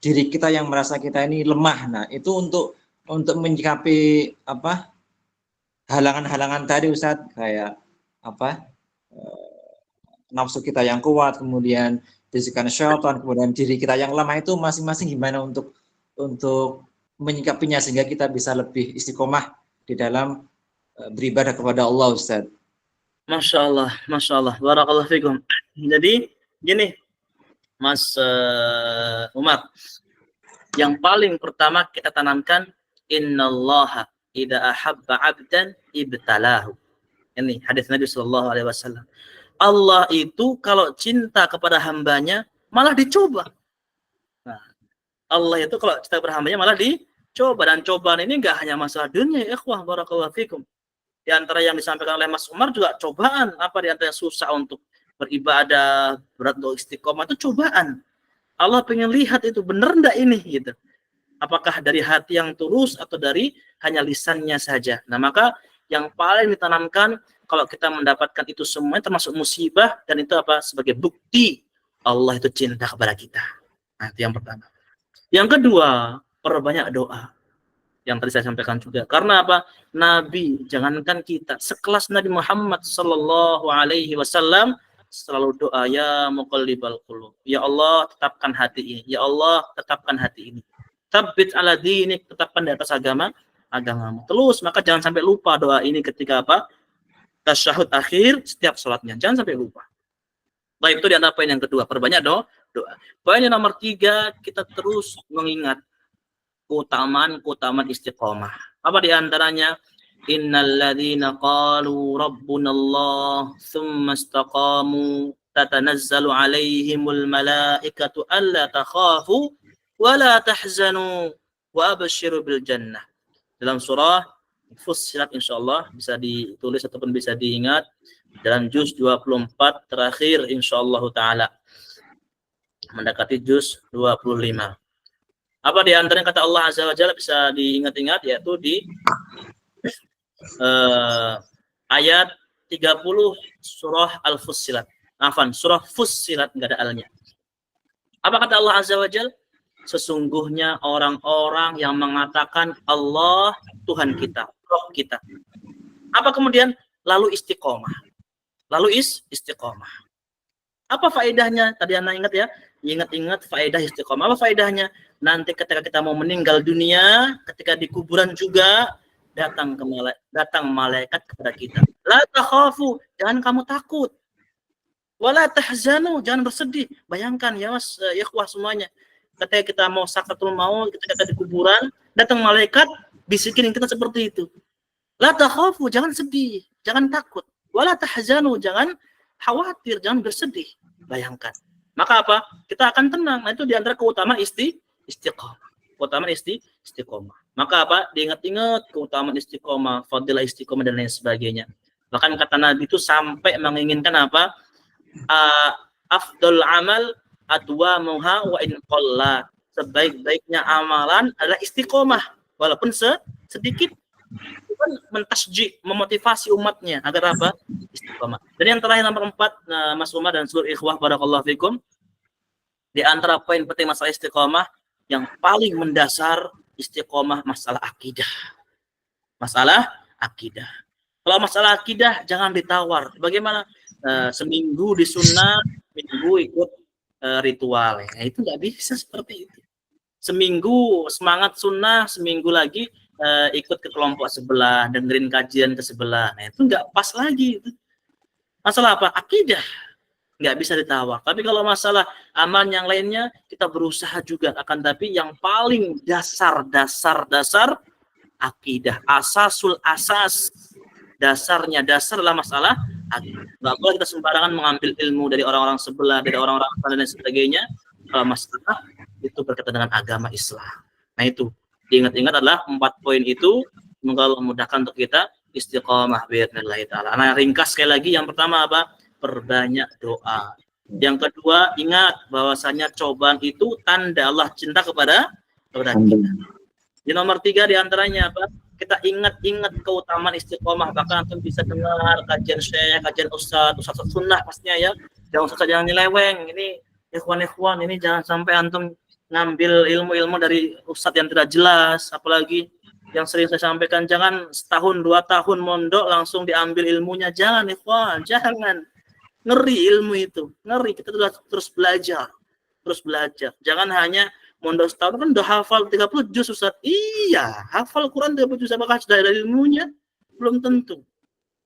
diri kita yang merasa kita ini lemah. Nah, itu untuk menyikapi halangan-halangan tadi, Ustadz, kayak nafsu kita yang kuat, kemudian bisikan syaitan, kemudian diri kita yang lemah, itu masing-masing gimana untuk menyikapinya sehingga kita bisa lebih istiqomah di dalam beribadah kepada Allah, Ustadz. Masya Allah, barakallahu fikum. Jadi gini, Mas Umar, yang paling pertama kita tanamkan innallaha idza ahabba 'abdan ibtalahu. Ini hadis Nabi sallallahu alaihi wasallam. Allah itu kalau cinta kepada hambanya malah dicoba. Nah, Allah itu kalau cinta kepada hambanya malah dicoba, dan cobaan ini enggak hanya masalah dunia, ya ikhwah, barakallahu fikum. Di antara yang disampaikan oleh Mas Umar juga cobaan, apa di antara yang susah untuk beribadah, berat untuk istiqomah, itu cobaan. Allah pengen lihat itu benar enggak ini gitu. Apakah dari hati yang tulus atau dari hanya lisannya saja. Nah, maka yang paling ditanamkan kalau kita mendapatkan itu semuanya termasuk musibah, dan itu apa? Sebagai bukti Allah itu cinta kepada kita. Nah, itu yang pertama. Yang kedua, perbanyak doa. Yang tadi saya sampaikan juga. Karena apa? Nabi, jangankan kita, sekelas Nabi Muhammad sallallahu alaihi wasallam selalu doa, ya muqallibal qulub. Ya Allah, tetapkan hati ini. Ya Allah, tetapkan hati ini. Tsabbit ala dinik, tetapkan di atas agamamu. Terus, maka jangan sampai lupa doa ini ketika apa? Tasyahud akhir setiap salatnya. Jangan sampai lupa. Baik, itu di antara poin yang kedua. Perbanyak doa. Poin yang nomor 3, kita terus mengingat keutamaan istiqomah. Apa di antaranya? Innal ladzina qalu rabbunallah tsumma istaqamu tatanazzalu alaihimul malaikatu alla takhafu wa la tahzanu wa abshiru bil jannah. Dalam surah Fussilat, insyaallah bisa ditulis ataupun bisa diingat dalam juz 24 terakhir insyaallah taala, mendekati juz 25. Apa di antaranya kata Allah Azza wa Jalla bisa diingat-ingat, yaitu di ayat 30 surah Al-Fussilat. Surah Fussilat, enggak ada alnya. Apa kata Allah Azza wa Jalla? Sesungguhnya orang-orang yang mengatakan Allah Tuhan kita, Roh kita. Apa kemudian? Lalu istiqomah. Istiqomah. Apa faedahnya? Tadi Anda ingat ya? Ingat-ingat faedah istiqomah. Apa faedahnya? Nanti ketika kita mau meninggal dunia, ketika di kuburan juga datang malaikat kepada kita. La takhafu, jangan kamu takut. Wala tahzanu, jangan bersedih. Bayangkan ya Mas, ikhwah semuanya. Ketika kita mau sakratul maut, ketika kita di kuburan, datang malaikat bisikin kita seperti itu. La takhafu, jangan sedih, jangan takut. Wala tahzanu, jangan khawatir, jangan bersedih. Bayangkan. Maka apa? Kita akan tenang. Nah, itu di antara keutamaan istiqomah. Keutamaan istiqomah. Maka apa? Diingat-ingat keutamaan istiqomah, fadilah istiqomah dan lain sebagainya. Bahkan kata Nabi itu sampai menginginkan apa? Afdal amal adwamuha wa in qalla. Sebaik-baiknya amalan adalah istiqomah, walaupun sedikit. Itu kan mentasji, memotivasi umatnya agar apa? Istiqomah. Dan yang terakhir nomor 4, Mas Umar dan seluruh ikhwah barakallahu fikum, di antara poin penting masalah istiqomah yang paling mendasar istiqomah masalah akidah. Masalah akidah. Kalau masalah akidah jangan ditawar. Bagaimana? Seminggu di sunnah, minggu ikut ritual. Ya, itu nggak bisa seperti itu. Seminggu semangat sunnah, seminggu lagi ikut ke kelompok sebelah, dengerin kajian ke sebelah. Nah, itu nggak pas lagi. Itu. Masalah apa? Akidah. Nggak bisa ditawar. Tapi kalau masalah amal yang lainnya, kita berusaha juga. Akan tapi yang paling dasar akidah. Asasul asas. Dasarnya, dasar adalah masalah akidah. Nggak boleh kita sembarangan mengambil ilmu dari orang-orang sebelah, dari orang-orang dan sebagainya. Kalau masalah itu berkaitan dengan agama Islam. Nah itu, diingat-ingat adalah 4 poin itu. Semoga Allah memudahkan untuk kita istiqomah bi'idznillah ta'ala. Nah, ringkas sekali lagi, yang pertama apa? Perbanyak doa. Yang kedua, ingat bahwasanya cobaan itu tanda Allah cinta kepada kita. Yang nomor 3 diantaranya apa? Kita ingat-ingat keutamaan istiqomah. Bahkan antum bisa dengar kajian syekh, kajian ustaz sunnah pastinya ya. Jangan nyeleweng. Ini ikhwan-ikhwan, ini jangan sampai antum ngambil ilmu-ilmu dari ustaz yang tidak jelas. Apalagi yang sering saya sampaikan, jangan setahun 2 tahun mondok langsung diambil ilmunya. Jangan ikhwan, jangan. Ngeri ilmu itu, ngeri. Kita terus belajar. Jangan hanya mondok setahun kan udah hafal 30 juz Ustaz. Iya, hafal Quran 30 juz, apakah sudah ada ilmunya? Belum tentu.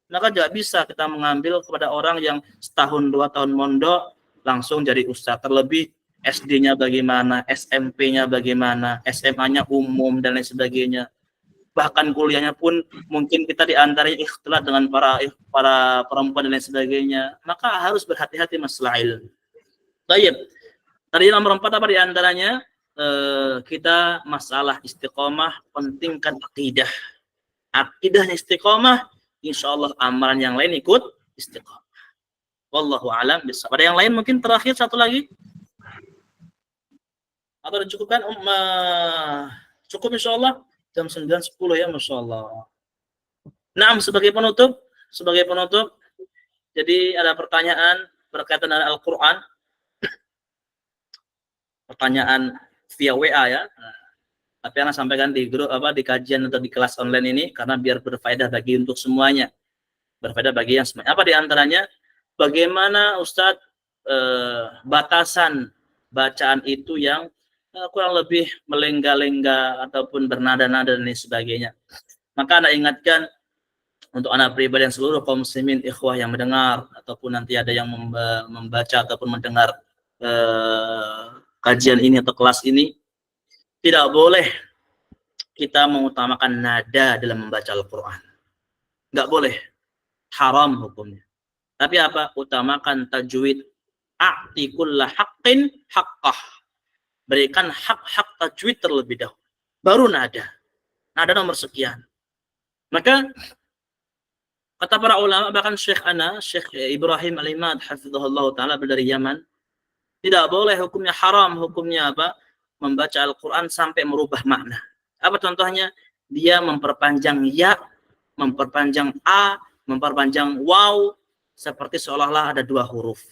Maka tidak bisa kita mengambil kepada orang yang setahun 2 tahun mondok langsung jadi ustaz. Terlebih SD-nya bagaimana, SMP-nya bagaimana, SMA-nya umum dan lain sebagainya. Bahkan kuliahnya pun mungkin kita diantaranya ikhtilat dengan para perempuan dan lain sebagainya. Maka harus berhati-hati masalah ilmu. Baik. Tadi nomor 4 apa diantaranya? Kita masalah istiqomah, pentingkan akidah. Akidahnya istiqomah, insya Allah amalan yang lain ikut istiqomah. Wallahu a'lam bishawab. Ada yang lain mungkin terakhir satu lagi? Atau dicukupkan? Cukup insya Allah. Jam 9.10 ya, Masya Allah. Nah, sebagai penutup, jadi ada pertanyaan berkaitan dengan Al-Quran. Pertanyaan via WA ya. Tapi yang sampaikan di grup di kajian atau di kelas online ini karena biar berfaedah bagi untuk semuanya. Berfaedah bagi yang semuanya. Apa di antaranya? Bagaimana Ustadz batasan bacaan itu yang kurang lebih melengga-lengga ataupun bernada-nada dan lain sebagainya. Maka Anda ingatkan untuk anak pribadi yang seluruh kaum muslimin ikhwah yang mendengar ataupun nanti ada yang membaca ataupun mendengar kajian ini atau kelas ini, tidak boleh kita mengutamakan nada dalam membaca Al-Quran. Nggak boleh. Haram hukumnya. Tapi apa? Utamakan tajwid. A'ti kulla haqqin haqqah. Berikan hak-hak tajwid terlebih dahulu. Baru nada. Nada nomor sekian. Maka kata para ulama, bahkan Syekh Ibrahim Al-Imad hafizahullah ta'ala dari Yaman, tidak boleh hukumnya haram, hukumnya apa? membaca Al-Quran sampai merubah makna. Apa contohnya? Dia memperpanjang ya, memperpanjang a, memperpanjang waw, seperti seolah-olah ada dua huruf.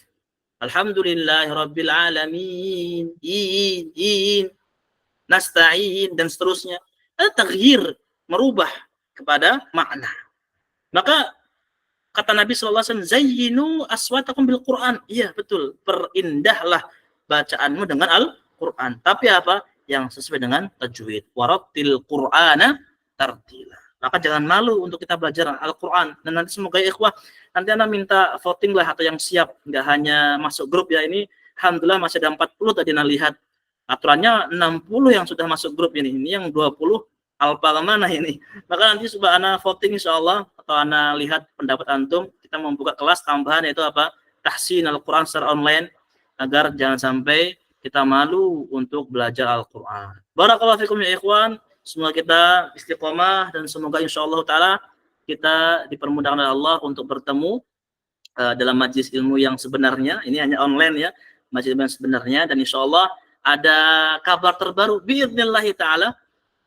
Alhamdulillahirabbil alamin, nasta'in, dan seterusnya. Ada taghyir, merubah kepada makna. Maka kata Nabi SAW, zayyinu aswatakum bil Quran. Iya, betul. Perindahlah bacaanmu dengan Al-Quran. Tapi apa? Yang sesuai dengan tajwid. Warattil Qur'ana tartila. Maka jangan malu untuk kita belajar Al-Quran. Dan nanti semoga ya ikhwah, nanti Anda minta voting lah, atau yang siap. Nggak hanya masuk grup ya. Ini alhamdulillah masih ada 40 tadi Anda lihat. Aturannya 60 yang sudah masuk grup ini. Ini yang 20 alpa kemana ini. Maka nanti coba Anda voting insya Allah, atau Anda lihat pendapat antum. Kita membuka kelas tambahan, yaitu apa? Tahsin Al-Quran secara online. Agar jangan sampai kita malu untuk belajar Al-Quran. Barakallahu fikum ya ikhwan. Semoga kita istiqomah, dan semoga insya Allah ta'ala kita dipermudahkan oleh Allah untuk bertemu dalam majlis ilmu yang sebenarnya. Ini hanya online ya, majlis ilmu yang sebenarnya. Dan insya Allah ada kabar terbaru bi'idnillahi ta'ala.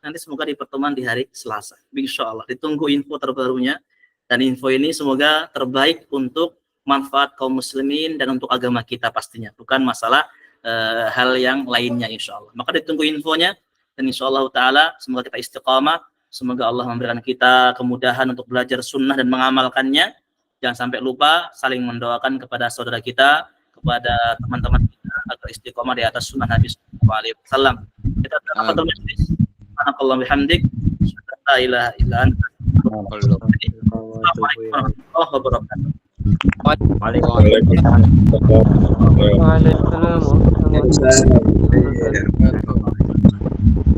Nanti semoga di pertemuan di hari Selasa. Insya Allah. Ditunggu info terbarunya. Dan info ini semoga terbaik untuk manfaat kaum muslimin dan untuk agama kita pastinya. Bukan masalah hal yang lainnya insya Allah. Maka ditunggu infonya. Dan insya Allah ta'ala semoga kita istiqamah. Semoga Allah memberikan kita kemudahan untuk belajar sunnah dan mengamalkannya. Jangan sampai lupa saling mendoakan kepada saudara kita, kepada teman-teman kita, agar istiqamah di atas sunnah Nabi SAW. Kita dapat majlis. Subhanakallah bihamdik. La ilaha illa anta. Assalamualaikum warahmatullahi wabarakatuh. Waalaikumsalam warahmatullahi wabarakatuh.